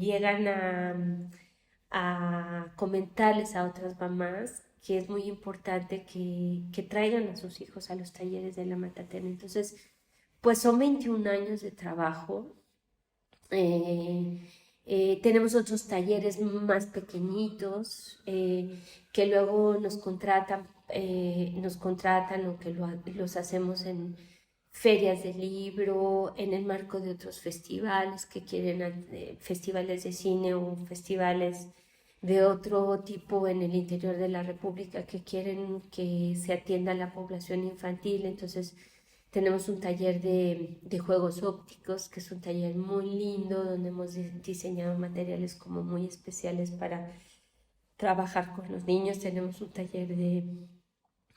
llegan a comentarles a otras mamás que es muy importante que traigan a sus hijos a los talleres de la Matatena. Entonces, pues son 21 años de trabajo. Tenemos otros talleres más pequeñitos que luego nos contratan o que los hacemos en ferias de libro, en el marco de otros festivales que quieren, festivales de cine o festivales de otro tipo en el interior de la República que quieren que se atienda a la población infantil. Entonces tenemos un taller de juegos ópticos, que es un taller muy lindo, donde hemos diseñado materiales como muy especiales para trabajar con los niños. Tenemos un taller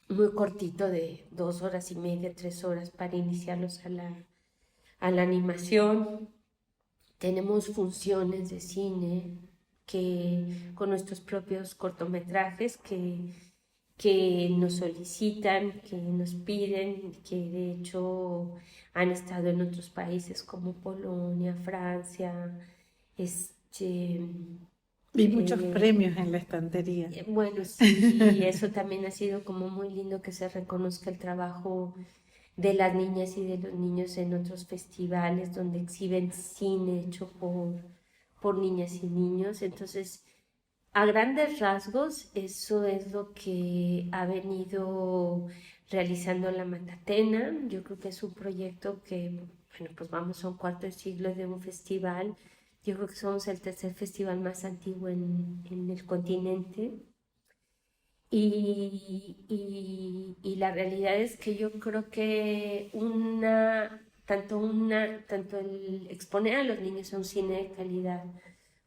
muy cortito de 2 horas y media, 3 horas para iniciarlos a la animación. Tenemos funciones de cine con nuestros propios cortometrajes que nos solicitan, que nos piden, que de hecho han estado en otros países como Polonia, Francia, y muchos premios en la estantería. Bueno, sí, eso también ha sido como muy lindo, que se reconozca el trabajo de las niñas y de los niños en otros festivales donde exhiben cine hecho por niñas y niños. Entonces, a grandes rasgos, eso es lo que ha venido realizando la Matatena. Yo creo que es un proyecto que, bueno, pues vamos a un cuarto de siglo de un festival. Yo creo que somos el tercer festival más antiguo en el continente. Y la realidad es que yo creo que tanto el exponer a los niños a un cine de calidad,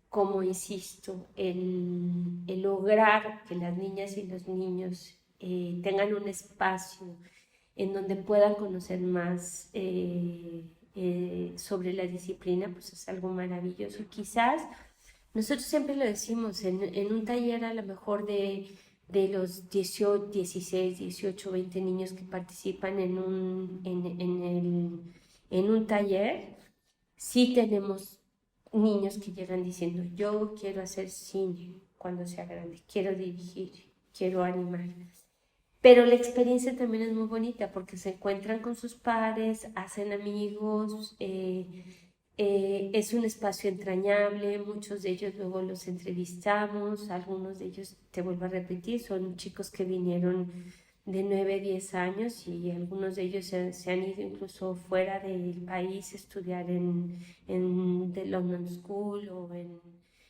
como, insisto, el lograr que las niñas y los niños tengan un espacio en donde puedan conocer más sobre la disciplina, pues es algo maravilloso. Quizás nosotros siempre lo decimos, en un taller a lo mejor de los 18, 16, 18, 20 niños que participan en un taller, sí tenemos niños que llegan diciendo, yo quiero hacer cine cuando sea grande, quiero dirigir, quiero animar. Pero la experiencia también es muy bonita porque se encuentran con sus pares, hacen amigos, es un espacio entrañable, muchos de ellos luego los entrevistamos, algunos de ellos, te vuelvo a repetir, son chicos que vinieron de 9, 10 años y algunos de ellos se han ido incluso fuera del país a estudiar en The London School o en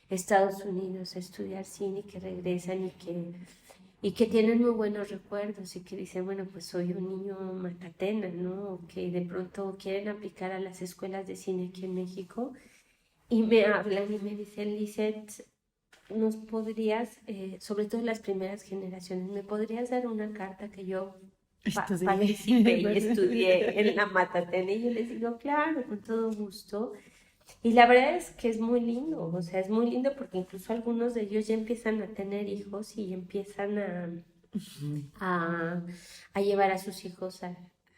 Estados Unidos a estudiar cine, que regresan y que tienen muy buenos recuerdos y que dicen, bueno, pues soy un niño matatena, ¿no? O que de pronto quieren aplicar a las escuelas de cine aquí en México y me hablan y me dicen, Lisette, nos podrías, sobre todo las primeras generaciones, me podrías dar una carta que yo participé y estudié en la Matatena. Y yo les digo, claro, con todo gusto. Y la verdad es que es muy lindo, o sea, es muy lindo porque incluso algunos de ellos ya empiezan a tener hijos y empiezan a, a llevar a sus hijos Al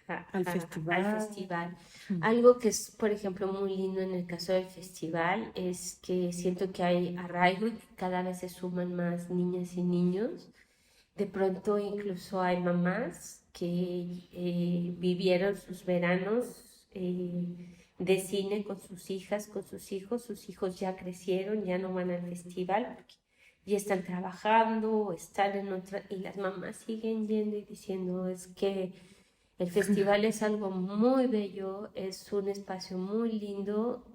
al festival. festival. Algo que es, por ejemplo, muy lindo en el caso del festival es que siento que hay arraigo y que cada vez se suman más niñas y niños. De pronto incluso hay mamás que vivieron sus veranos de cine con sus hijas, con sus hijos ya crecieron, ya no van al festival porque ya están trabajando, están en otra, y las mamás siguen yendo y diciendo es que el festival es algo muy bello, es un espacio muy lindo.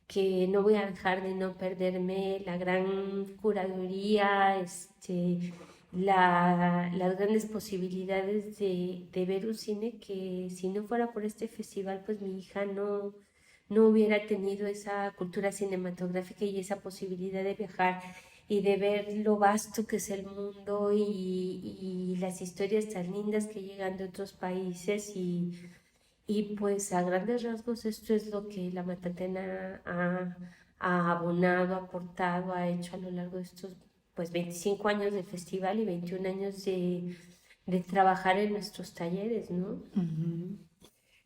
Que no voy a dejar de no perderme la gran curaduría, las grandes posibilidades de ver un cine que si no fuera por este festival, pues mi hija no hubiera tenido esa cultura cinematográfica y esa posibilidad de viajar y de ver lo vasto que es el mundo y las historias tan lindas que llegan de otros países y pues a grandes rasgos esto es lo que la Matatena ha abonado, ha aportado, ha hecho a lo largo de estos pues 25 años de festival y 21 años de trabajar en nuestros talleres, ¿no?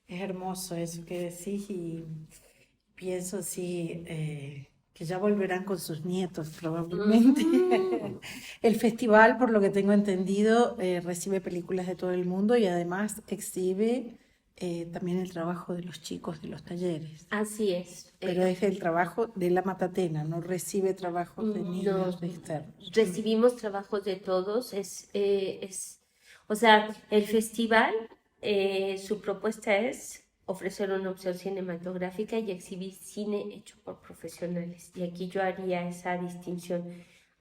Es hermoso eso que decís y pienso sí que ya volverán con sus nietos probablemente. El festival, por lo que tengo entendido, recibe películas de todo el mundo y además exhibe también el trabajo de los chicos de los talleres. Así es. Pero es el trabajo de la Matatena, no recibe trabajos de niños No, externos. recibimos trabajos de todos, o sea, el festival, su propuesta es ofrecer una opción cinematográfica y exhibir cine hecho por profesionales. Y aquí yo haría esa distinción.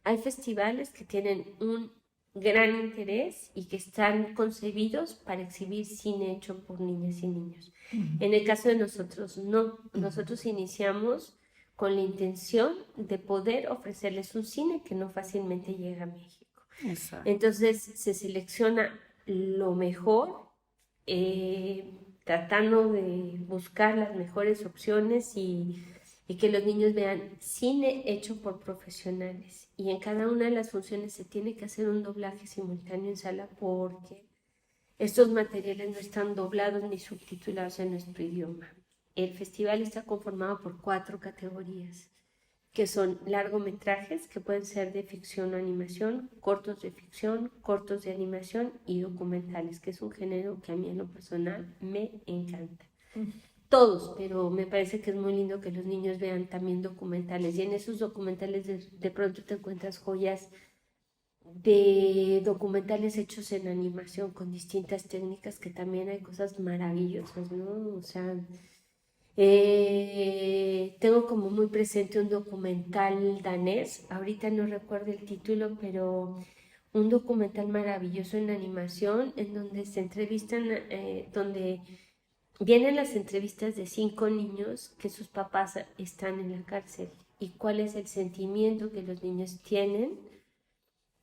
Hay festivales que tienen un gran interés y que están concebidos para exhibir cine hecho por niñas y niños. En el caso de nosotros, no. Nosotros iniciamos con la intención de poder ofrecerles un cine que no fácilmente llega a México. Exacto. Entonces se selecciona lo mejor, tratando de buscar las mejores opciones y que los niños vean cine hecho por profesionales. Y en cada una de las funciones se tiene que hacer un doblaje simultáneo en sala porque estos materiales no están doblados ni subtitulados en nuestro idioma. El festival está conformado por 4 categorías, que son largometrajes, que pueden ser de ficción o animación, cortos de ficción, cortos de animación y documentales, que es un género que a mí en lo personal me encanta. Todos, pero me parece que es muy lindo que los niños vean también documentales y en esos documentales de pronto te encuentras joyas de documentales hechos en animación con distintas técnicas que también hay cosas maravillosas, ¿no? O sea, tengo como muy presente un documental danés, ahorita no recuerdo el título, pero un documental maravilloso en animación en donde se entrevistan, donde vienen las entrevistas de 5 niños que sus papás están en la cárcel y cuál es el sentimiento que los niños tienen.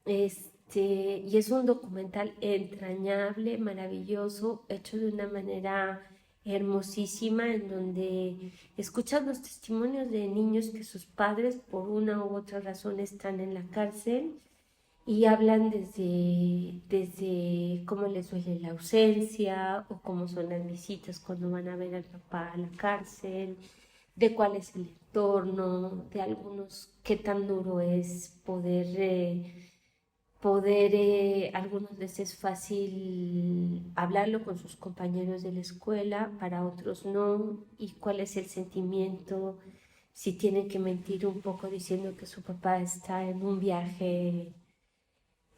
Y es un documental entrañable, maravilloso, hecho de una manera hermosísima en donde escuchas los testimonios de niños que sus padres por una u otra razón están en la cárcel y hablan desde cómo les duele la ausencia o cómo son las visitas cuando van a ver al papá a la cárcel, de cuál es el entorno, de algunos, qué tan duro es algunos les es fácil hablarlo con sus compañeros de la escuela, para otros no, y cuál es el sentimiento, si tienen que mentir un poco diciendo que su papá está en un viaje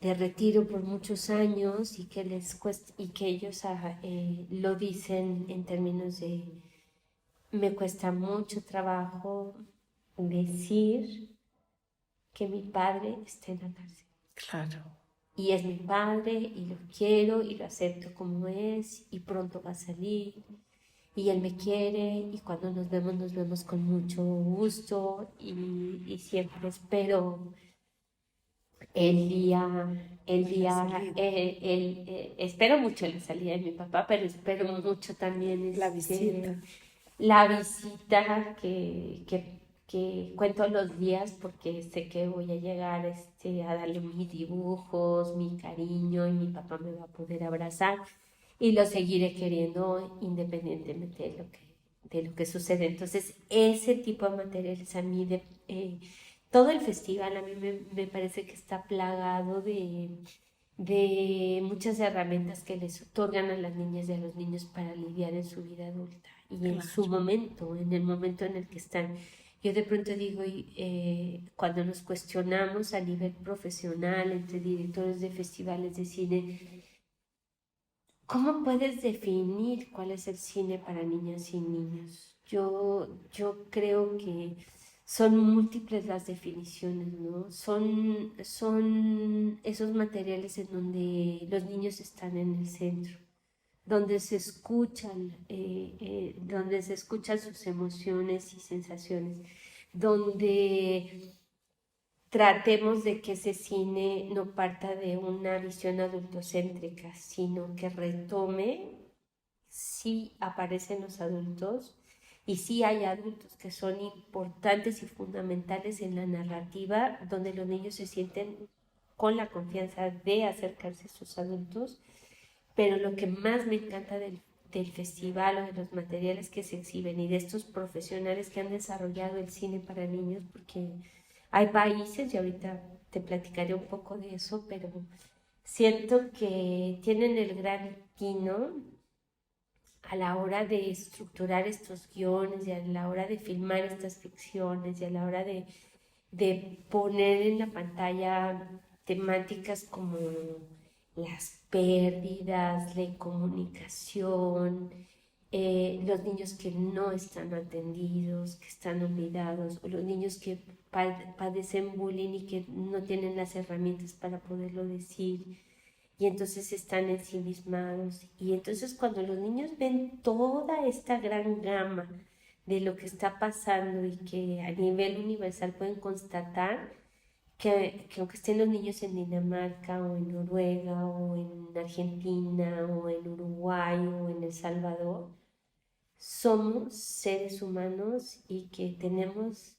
de retiro por muchos años y que les cuesta, y que ellos lo dicen en términos de me cuesta mucho trabajo decir que mi padre está en la cárcel. Claro. Y es mi padre y lo quiero y lo acepto como es y pronto va a salir y él me quiere y cuando nos vemos con mucho gusto y siempre espero espero mucho la salida de mi papá, pero espero mucho también La visita. la visita que cuento los días porque sé que voy a llegar a darle mis dibujos, mi cariño y mi papá me va a poder abrazar y lo seguiré queriendo independientemente de lo que sucede. Entonces, ese tipo de materiales a mí todo el festival a mí me parece que está plagado de muchas herramientas que les otorgan a las niñas y a los niños para lidiar en su vida adulta y en su momento, en el momento en el que están. Yo de pronto digo, cuando nos cuestionamos a nivel profesional entre directores de festivales de cine, ¿cómo puedes definir cuál es el cine para niñas y niños? Yo creo que son múltiples las definiciones, ¿no? Son esos materiales en donde los niños están en el centro, donde se escuchan sus emociones y sensaciones, donde tratemos de que ese cine no parta de una visión adultocéntrica, sino que retome si aparecen los adultos y si hay adultos que son importantes y fundamentales en la narrativa, donde los niños se sienten con la confianza de acercarse a sus adultos. Pero lo que más me encanta del festival o de los materiales que se exhiben y de estos profesionales que han desarrollado el cine para niños, porque hay países, y ahorita te platicaré un poco de eso, pero siento que tienen el gran tino a la hora de estructurar estos guiones y a la hora de filmar estas ficciones y a la hora de poner en la pantalla temáticas como las pérdidas, la incomunicación, los niños que no están atendidos, que están olvidados, o los niños que padecen bullying y que no tienen las herramientas para poderlo decir y entonces están ensimismados. Y entonces cuando los niños ven toda esta gran gama de lo que está pasando y que a nivel universal pueden constatar que aunque estén los niños en Dinamarca o en Noruega o en Argentina o en Uruguay o en El Salvador, somos seres humanos y que tenemos,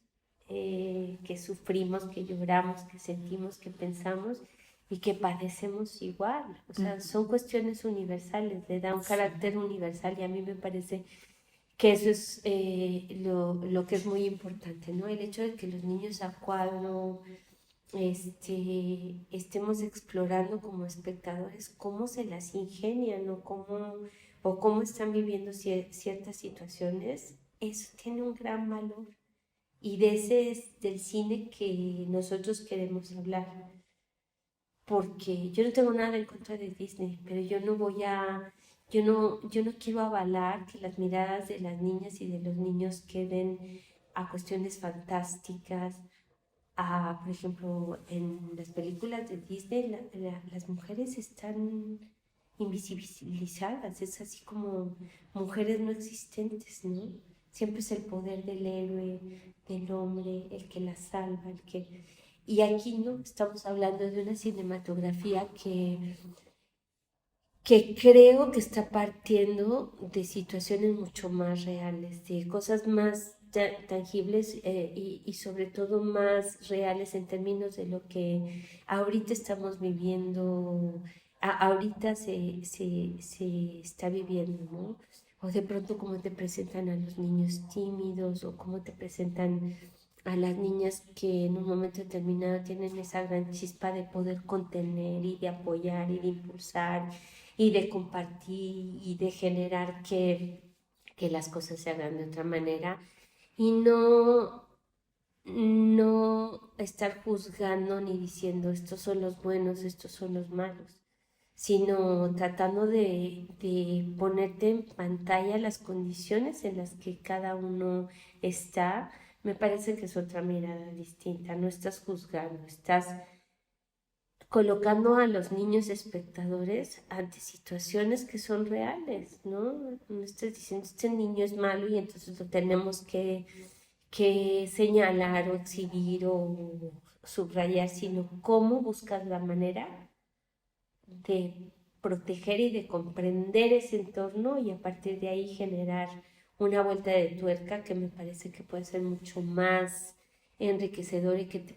que sufrimos, que lloramos, que sentimos, que pensamos y que padecemos igual. O sea, son cuestiones universales, le da un carácter universal y a mí me parece que eso es lo que es muy importante, ¿no? El hecho de que los niños a cuadro estemos explorando como espectadores cómo se las ingenian o cómo están viviendo ciertas situaciones, eso tiene un gran valor. Y de ese es del cine que nosotros queremos hablar. Porque yo no tengo nada en contra de Disney, pero yo no quiero avalar que las miradas de las niñas y de los niños queden a cuestiones fantásticas, por ejemplo, en las películas de Disney las mujeres están invisibilizadas, es así como mujeres no existentes, ¿no? Siempre es el poder del héroe, del hombre, el que la salva, el que... Y aquí no, estamos hablando de una cinematografía que creo que está partiendo de situaciones mucho más reales, de cosas más tangibles y sobre todo más reales en términos de lo que ahorita estamos viviendo, ahorita se está viviendo, ¿no? O de pronto cómo te presentan a los niños tímidos o cómo te presentan a las niñas que en un momento determinado tienen esa gran chispa de poder contener y de apoyar y de impulsar y de compartir y de generar que las cosas se hagan de otra manera y no estar juzgando ni diciendo estos son los buenos, estos son los malos, sino tratando de ponerte en pantalla las condiciones en las que cada uno está. Me parece que es otra mirada distinta, no estás juzgando, estás colocando a los niños espectadores ante situaciones que son reales, ¿no? No estás diciendo, este niño es malo y entonces lo tenemos que señalar o exhibir o subrayar, sino cómo buscas la manera de proteger y de comprender ese entorno y a partir de ahí generar una vuelta de tuerca que me parece que puede ser mucho más enriquecedor y que te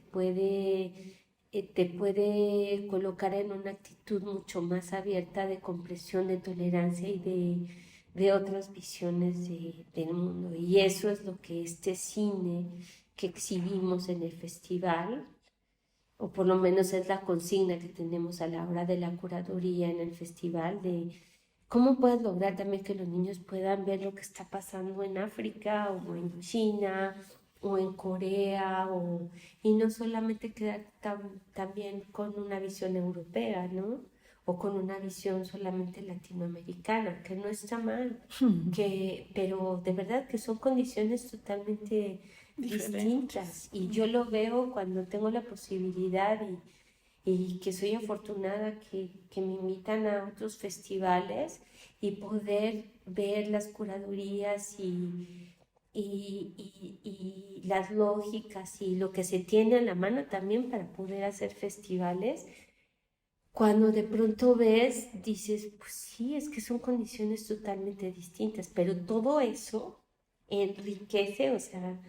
puede colocar en una actitud mucho más abierta de comprensión, de tolerancia y de otras visiones del mundo. Y eso es lo que este cine que exhibimos en el festival, o por lo menos es la consigna que tenemos a la hora de la curaduría en el festival, de cómo puedes lograr también que los niños puedan ver lo que está pasando en África o en China o en Corea, y no solamente quedar también con una visión europea, ¿no? O con una visión solamente latinoamericana, que no está mal, pero de verdad que son condiciones totalmente distintas. Y yo lo veo cuando tengo la posibilidad y que soy afortunada que me invitan a otros festivales y poder ver las curadurías y las lógicas y lo que se tiene a la mano también para poder hacer festivales. Cuando de pronto ves, dices, pues sí, es que son condiciones totalmente distintas, pero todo eso enriquece, o sea,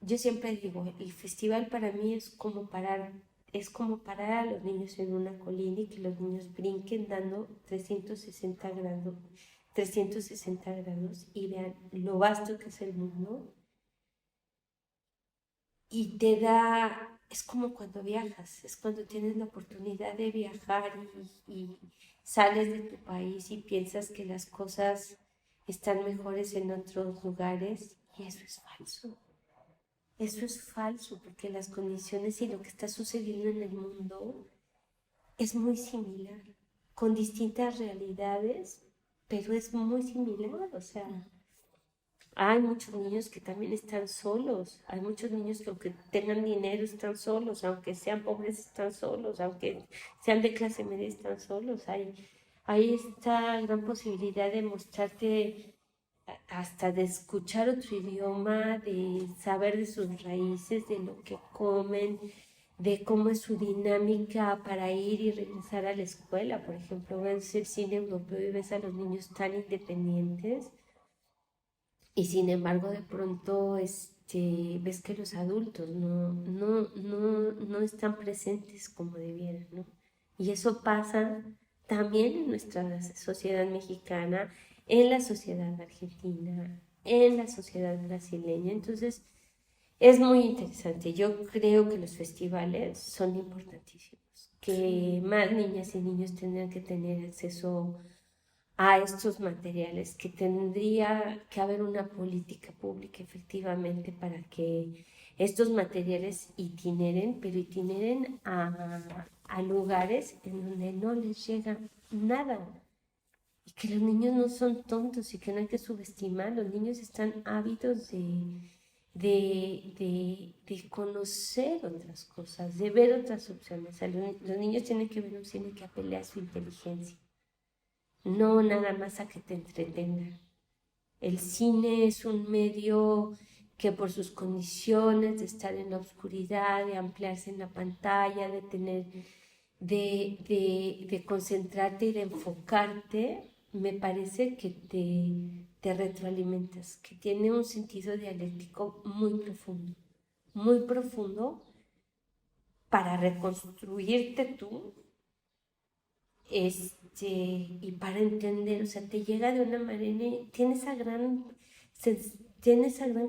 yo siempre digo, el festival para mí es como parar a los niños en una colina y que los niños brinquen dando 360 grados y vean lo vasto que es el mundo y te da, es como cuando viajas, es cuando tienes la oportunidad de viajar y sales de tu país y piensas que las cosas están mejores en otros lugares y eso es falso. Eso es falso porque las condiciones y lo que está sucediendo en el mundo es muy similar, con distintas realidades, pero es muy similar. O sea, hay muchos niños que también están solos, hay muchos niños que aunque tengan dinero están solos, aunque sean pobres están solos, aunque sean de clase media están solos. Hay esta gran posibilidad de mostrarte hasta de escuchar otro idioma, de saber de sus raíces, de lo que comen, de cómo es su dinámica para ir y regresar a la escuela. Por ejemplo, ves el cine europeo y ves a los niños tan independientes y sin embargo de pronto ves que los adultos no están presentes como debieran, ¿no? Y eso pasa también en nuestra sociedad mexicana, en la sociedad argentina, en la sociedad brasileña. Entonces, es muy interesante. Yo creo que los festivales son importantísimos, que más niñas y niños tendrán que tener acceso a estos materiales, que tendría que haber una política pública efectivamente para que estos materiales itineren, pero itineren a lugares en donde no les llega nada. Y que los niños no son tontos y que no hay que subestimar. Los niños están ávidos de conocer otras cosas, de ver otras opciones. O sea, los niños tienen que ver un cine que apele a su inteligencia, no nada más a que te entretenga. El cine es un medio que por sus condiciones de estar en la oscuridad, de ampliarse en la pantalla, de tener de concentrarte y de enfocarte, me parece que te retroalimentas, que tiene un sentido dialéctico muy profundo para reconstruirte tú, y para entender, o sea, te llega de una manera, tiene esa gran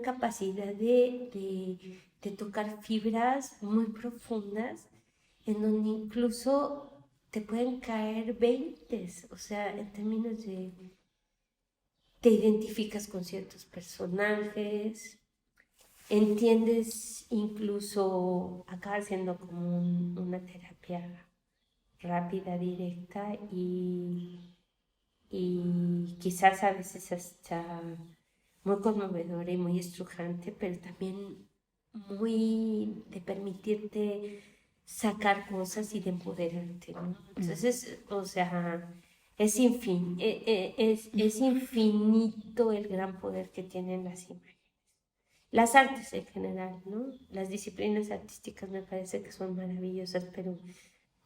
capacidad de tocar fibras muy profundas, en donde incluso te pueden caer veintes, o sea, en términos de, te identificas con ciertos personajes, entiendes, incluso acaba siendo como una terapia rápida, directa y quizás a veces hasta muy conmovedora y muy estrujante, pero también muy de permitirte sacar cosas y de empoderarte, ¿no? Entonces, o sea, es infinito el gran poder que tienen las imágenes. Las artes en general, ¿no? Las disciplinas artísticas me parece que son maravillosas, pero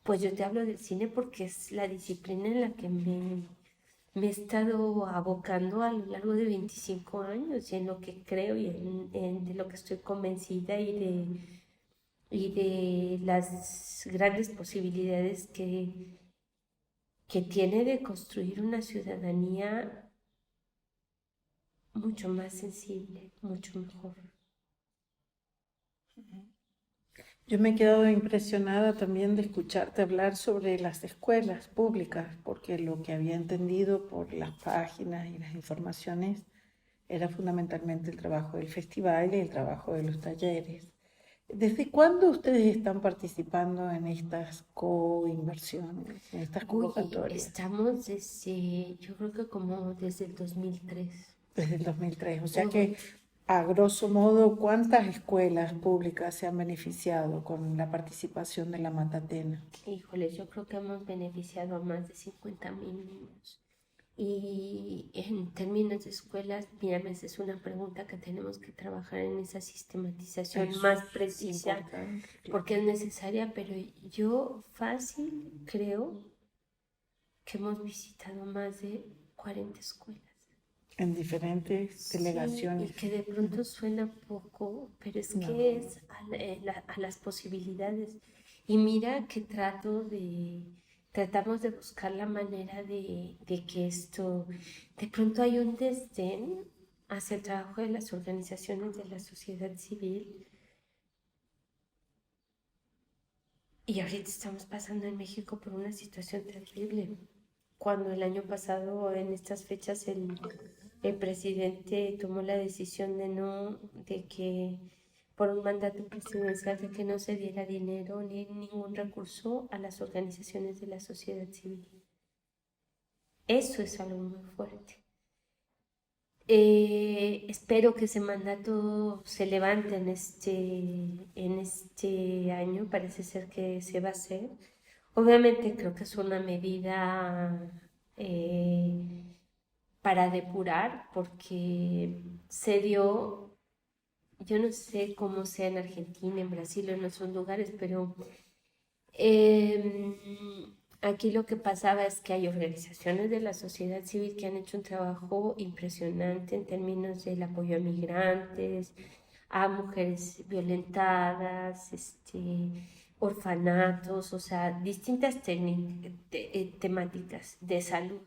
pues yo te hablo del cine porque es la disciplina en la que me he estado abocando a lo largo de 25 años y en lo que creo y de lo que estoy convencida y de las grandes posibilidades que tiene de construir una ciudadanía mucho más sensible, mucho mejor. Yo me he quedado impresionada también de escucharte hablar sobre las escuelas públicas, porque lo que había entendido por las páginas y las informaciones era fundamentalmente el trabajo del festival y el trabajo de los talleres. ¿Desde cuándo ustedes están participando en estas co-inversiones, en estas Uy, convocatorias? estamos desde, yo creo que como desde el 2003. Desde el 2003. O sea Uy, que, a grosso modo, ¿cuántas escuelas públicas se han beneficiado con la participación de la Matatena? híjole, yo creo que hemos beneficiado a más de 50,000 niños. Y en términos de escuelas, mira, esa es una pregunta que tenemos que trabajar en esa sistematización Eso más es precisa, importante, porque claro. es necesaria, pero yo fácil creo que hemos visitado más de 40 escuelas. En diferentes Sí, y delegaciones. que de pronto suena poco, pero es No, que es a las posibilidades. Y mira que tratamos de buscar la manera de que esto, de pronto hay un desdén hacia el trabajo de las organizaciones de la sociedad civil. Y ahorita estamos pasando en México por una situación terrible. Cuando el año pasado, en estas fechas, el presidente tomó la decisión de que por un mandato presidencial de que no se diera dinero ni ningún recurso a las organizaciones de la sociedad civil. Eso es algo muy fuerte. Espero que ese mandato se levante en este año, parece ser que se va a hacer. Obviamente creo que es una medida para depurar, porque se dio, yo no sé cómo sea en Argentina, en Brasil o en otros lugares, pero aquí lo que pasaba es que hay organizaciones de la sociedad civil que han hecho un trabajo impresionante en términos del apoyo a migrantes, a mujeres violentadas, orfanatos, o sea, distintas temáticas de salud,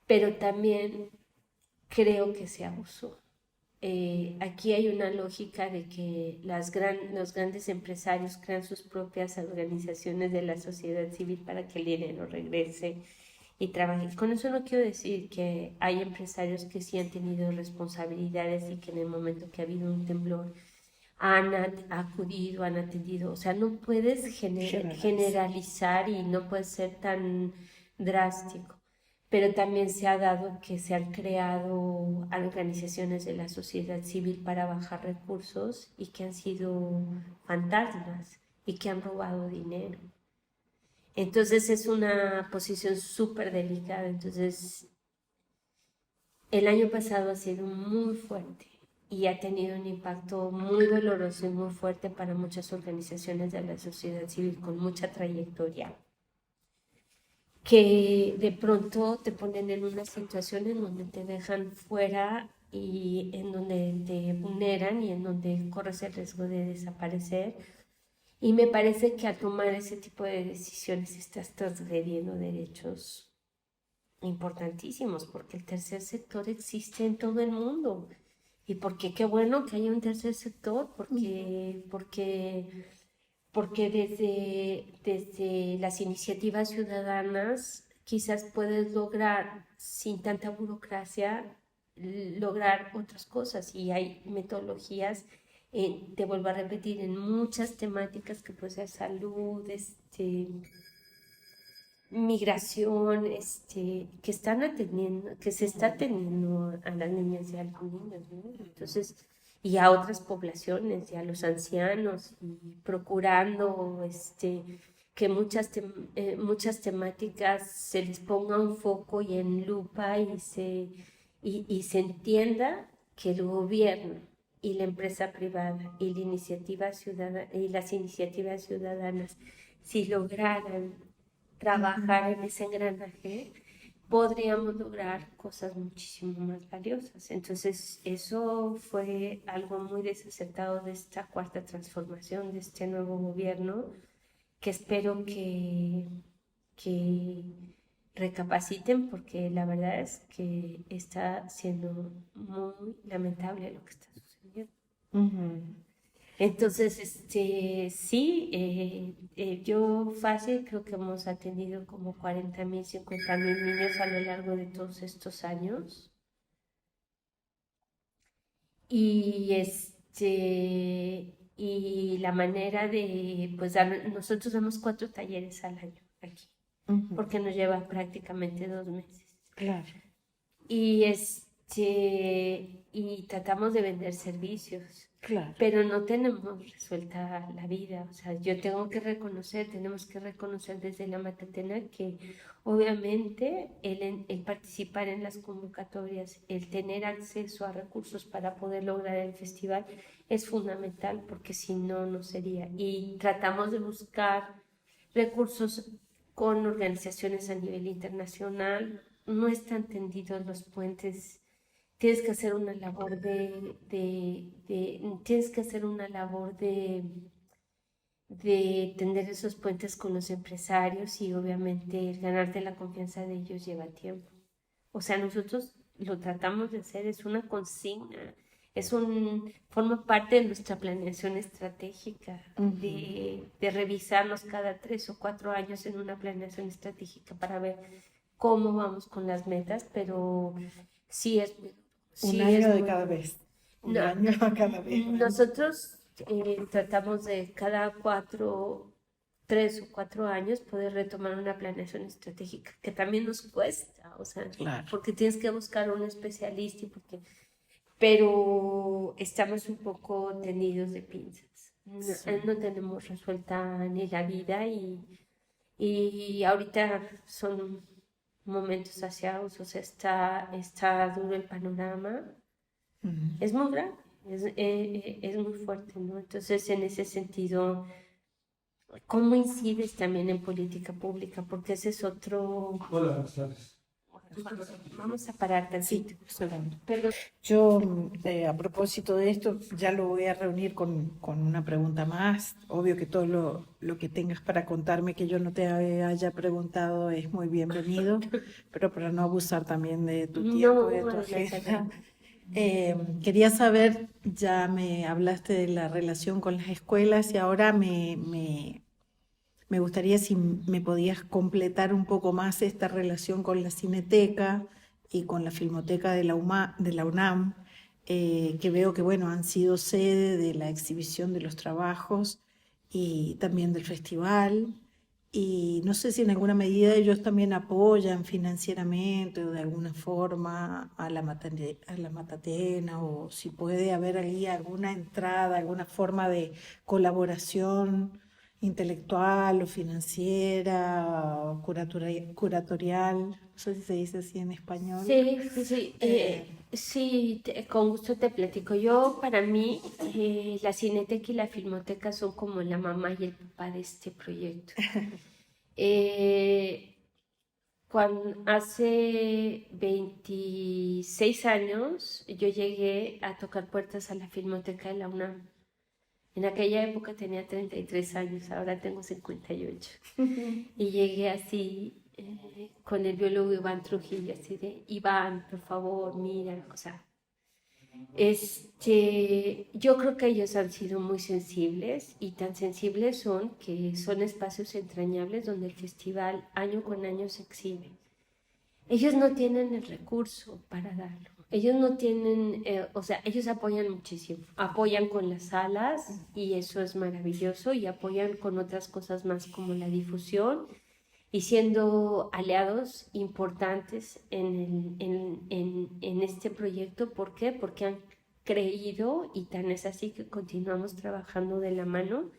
pero también creo que se abusó. Aquí hay una lógica de que los grandes empresarios crean sus propias organizaciones de la sociedad civil para que el dinero regrese y trabaje. Con eso no quiero decir que hay empresarios que sí han tenido responsabilidades y que en el momento que ha habido un temblor han acudido, han atendido. O sea, no puedes Generaliza. generalizar y no puedes ser tan drástico, pero también se ha dado que se han creado organizaciones de la sociedad civil para bajar recursos y que han sido fantasmas y que han robado dinero. Entonces es una posición súper delicada. Entonces el año pasado ha sido muy fuerte y ha tenido un impacto muy doloroso y muy fuerte para muchas organizaciones de la sociedad civil con mucha trayectoria. que de pronto te ponen en una situación en donde te dejan fuera y en donde te vulneran y en donde corres el riesgo de desaparecer. Y me parece que al tomar ese tipo de decisiones estás transgrediendo derechos importantísimos, porque el tercer sector existe en todo el mundo. Y porque qué bueno que haya un tercer sector, porque desde las iniciativas ciudadanas quizás puedes lograr, sin tanta burocracia, lograr otras cosas. Y hay metodologías, te vuelvo a repetir, en muchas temáticas que puede ser salud, migración, que están atendiendo, que se está atendiendo a las niñas y a los niños, ¿no? Entonces, y a otras poblaciones, y a los ancianos, y procurando, que muchas temáticas se les ponga un foco y en lupa y se entienda que el gobierno y la empresa privada y la iniciativa ciudadana y las iniciativas ciudadanas, si lograran trabajar en ese engranaje, podríamos lograr cosas muchísimo más valiosas. Entonces, eso fue algo muy desacertado de esta cuarta transformación, de este nuevo gobierno, que espero que recapaciten, porque la verdad es que está siendo muy lamentable lo que está sucediendo. Entonces, sí, yo fácil creo que hemos atendido como 40.000, 50.000 niños a lo largo de todos estos años. Y y la manera de, pues, nosotros damos 4 talleres al año aquí, porque nos lleva prácticamente 2 meses. Claro. Y y tratamos de vender servicios. Claro. Pero no tenemos resuelta la vida. O sea, tenemos que reconocer desde la Matatena que obviamente el participar en las convocatorias, el tener acceso a recursos para poder lograr el festival es fundamental, porque si no, no sería. Y tratamos de buscar recursos con organizaciones a nivel internacional. No están tendidos los puentes. Tienes que hacer una labor tienes que hacer una labor de tender esos puentes con los empresarios, y obviamente el ganarte la confianza de ellos lleva tiempo. O sea, nosotros lo tratamos de hacer, es una consigna, forma parte de nuestra planeación estratégica, de revisarnos cada 3 o 4 años en una planeación estratégica para ver cómo vamos con las metas, pero sí es Un Sí, año es de muy cada bueno. vez. Un No, año a cada vez. nosotros tratamos de cada 3 o 4 años poder retomar una planeación estratégica, que también nos cuesta, o sea, Claro. porque tienes que buscar un especialista, pero estamos un poco tendidos de pinzas. No tenemos resuelta ni la vida, y ahorita son momentos asiagos, o sea, está duro el panorama, es muy grande, es muy fuerte, ¿no? Entonces, en ese sentido, ¿cómo incides también en política pública? Porque ese es otro... Hola, buenas tardes. Vamos a parar Sí, tantito. un segundo. Perdón. Yo, a propósito de esto, ya lo voy a reunir con una pregunta más. Obvio que todo lo que tengas para contarme que yo no te haya preguntado es muy bienvenido, pero para no abusar también de tu tiempo y de tu adelante, agenda. Quería saber, ya me hablaste de la relación con las escuelas y ahora me gustaría si me podías completar un poco más esta relación con la Cineteca y con la Filmoteca de de la UNAM, que veo que bueno, han sido sede de la exhibición de los trabajos y también del festival. Y no sé si en alguna medida ellos también apoyan financieramente o de alguna forma a a la Matatena, o si puede haber ahí alguna entrada, alguna forma de colaboración intelectual o financiera o curatorial, no sé si se dice así en español. Sí, sí, sí, Eh, sí, con gusto te platico. Yo, para mí, la Cineteca y la Filmoteca son como la mamá y el papá de este proyecto. Eh, hace 26 años yo llegué a tocar puertas a la Filmoteca de la UNAM. En aquella época tenía 33 años, ahora tengo 58. Y llegué así con el biólogo Iván Trujillo, así de, Iván, por favor, mira, o sea, yo creo que ellos han sido muy sensibles y tan sensibles son que son espacios entrañables donde el festival año con año se exhibe. Ellos no tienen el recurso para darlo. Ellos no tienen, o sea, ellos apoyan muchísimo. Apoyan con las salas y eso es maravilloso y apoyan con otras cosas más como la difusión y siendo aliados importantes en este proyecto. ¿Por qué? Porque han creído y tan es así que continuamos trabajando de la mano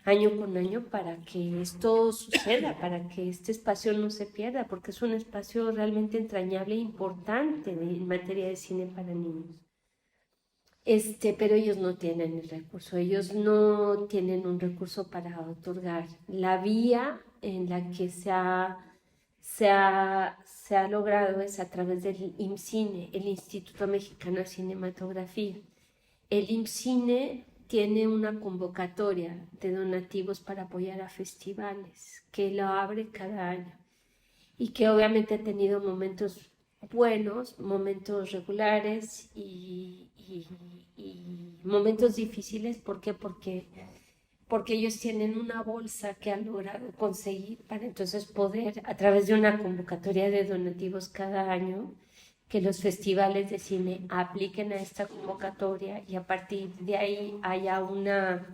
año con año para que esto suceda, para que este espacio no se pierda, porque es un espacio realmente entrañable e importante en materia de cine para niños. Pero ellos no tienen el recurso, ellos no tienen un recurso para otorgar. La vía en la que se ha logrado es a través del IMCINE, el Instituto Mexicano de Cinematografía. El IMCINE tiene una convocatoria de donativos para apoyar a festivales que lo abre cada año y que obviamente ha tenido momentos buenos, momentos regulares y momentos difíciles. ¿Por qué? Porque ellos tienen una bolsa que han logrado conseguir para entonces poder, a través de una convocatoria de donativos cada año, que los festivales de cine apliquen a esta convocatoria y a partir de ahí haya una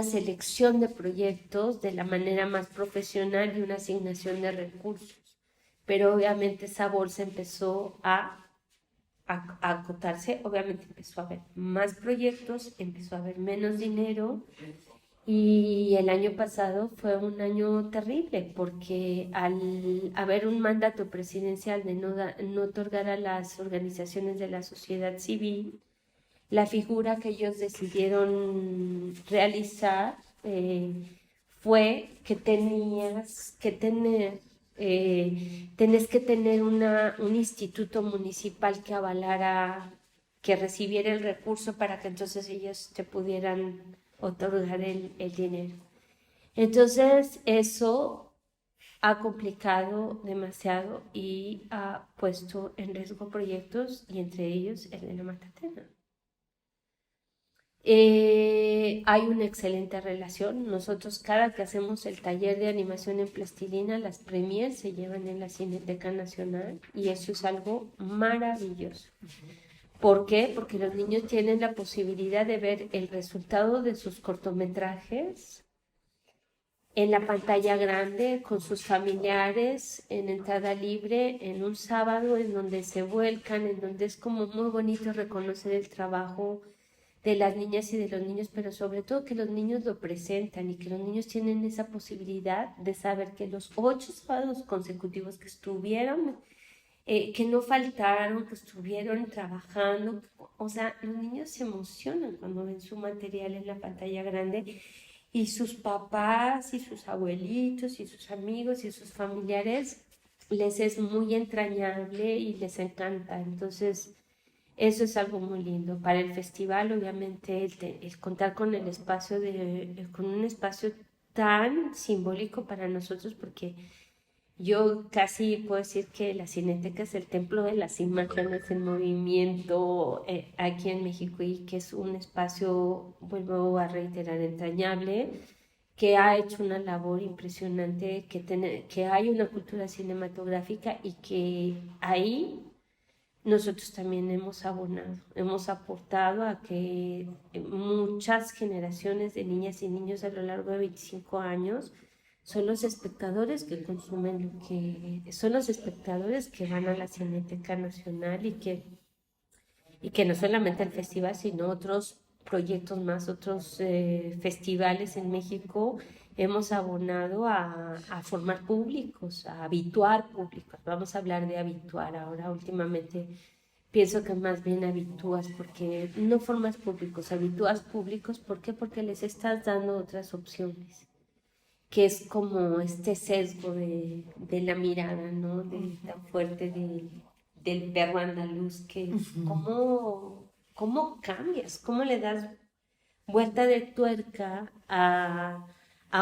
selección de proyectos de la manera más profesional y una asignación de recursos. Pero obviamente esa bolsa empezó a acotarse, obviamente empezó a haber más proyectos, empezó a haber menos dinero. Y el año pasado fue un año terrible porque al haber un mandato presidencial de no otorgar a las organizaciones de la sociedad civil la figura que ellos decidieron realizar, fue que tenés que tener un instituto municipal que avalara, que recibiera el recurso para que entonces ellos te pudieran otorgar el dinero. Entonces eso ha complicado demasiado y ha puesto en riesgo proyectos y entre ellos el de la Matatena. Hay una excelente relación. Nosotros cada que hacemos el taller de animación en plastilina, las premiers se llevan en la Cineteca Nacional y eso es algo maravilloso. ¿Por qué? Porque los niños tienen la posibilidad de ver el resultado de sus cortometrajes en la pantalla grande, con sus familiares, en entrada libre, en un sábado en donde se vuelcan, en donde es como muy bonito reconocer el trabajo de las niñas y de los niños, pero sobre todo que los niños lo presentan y que los niños tienen esa posibilidad de saber que los 8 sábados consecutivos que estuvieron, que no faltaron, que estuvieron trabajando, o sea, los niños se emocionan cuando ven su material en la pantalla grande y sus papás y sus abuelitos y sus amigos y sus familiares les es muy entrañable y les encanta. Entonces, eso es algo muy lindo. Para el festival, obviamente, el contar con el espacio con un espacio tan simbólico para nosotros, porque yo casi puedo decir que la Cineteca es el templo de las imágenes en movimiento aquí en México y que es un espacio, vuelvo a reiterar, entrañable, que ha hecho una labor impresionante, que hay una cultura cinematográfica y que ahí nosotros también hemos abonado, hemos aportado a que muchas generaciones de niñas y niños a lo largo de 25 años son los espectadores que consumen son los espectadores que van a la Cineteca Nacional y que no solamente al festival, sino otros proyectos más, otros festivales en México, hemos abonado a formar públicos, a habituar públicos. Vamos a hablar de habituar ahora. Últimamente pienso que más bien habitúas, porque no formas públicos, habitúas públicos. ¿Por qué? Porque les estás dando otras opciones que es como este sesgo de la mirada, ¿no? Tan fuerte del perro andaluz, que cómo cambias, cómo le das vuelta de tuerca a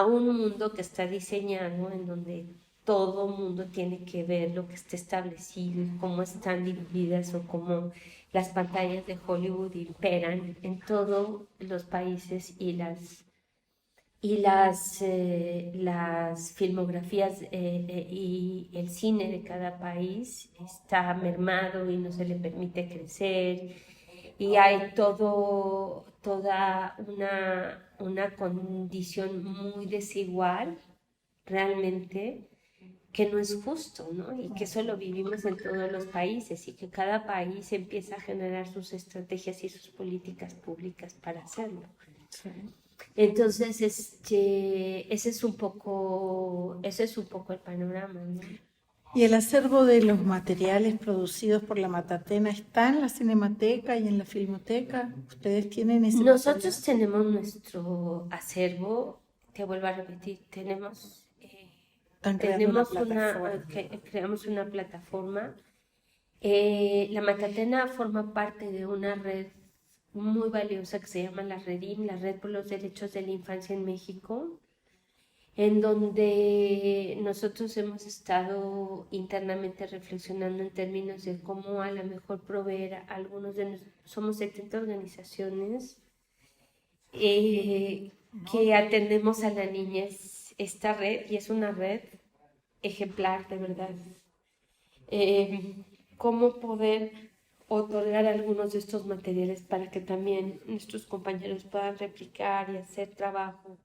un mundo que está diseñado en donde todo mundo tiene que ver lo que está establecido y cómo están divididas o cómo las pantallas de Hollywood imperan en todos los países las filmografías y el cine de cada país está mermado y no se le permite crecer y hay toda una condición muy desigual realmente que no es justo, ¿no? Y que eso lo vivimos en todos los países y que cada país empieza a generar sus estrategias y sus políticas públicas para hacerlo. Sí. Entonces, ese es un poco el panorama, ¿no? ¿Y el acervo de los materiales producidos por la Matatena está en la Cinemateca y en la Filmoteca? ¿Ustedes tienen ese Nosotros material? tenemos nuestro acervo, te vuelvo a repetir, Están creando una tenemos plataforma. creamos una plataforma. La Matatena forma parte de una red muy valiosa que se llama la REDIM, la Red por los Derechos de la Infancia en México, en donde nosotros hemos estado internamente reflexionando en términos de cómo a lo mejor proveer a algunos de nosotros, somos 70 organizaciones que atendemos a la niñez, esta red, y es una red ejemplar, de verdad. Cómo poder otorgar algunos de estos materiales para que también nuestros compañeros puedan replicar y hacer trabajo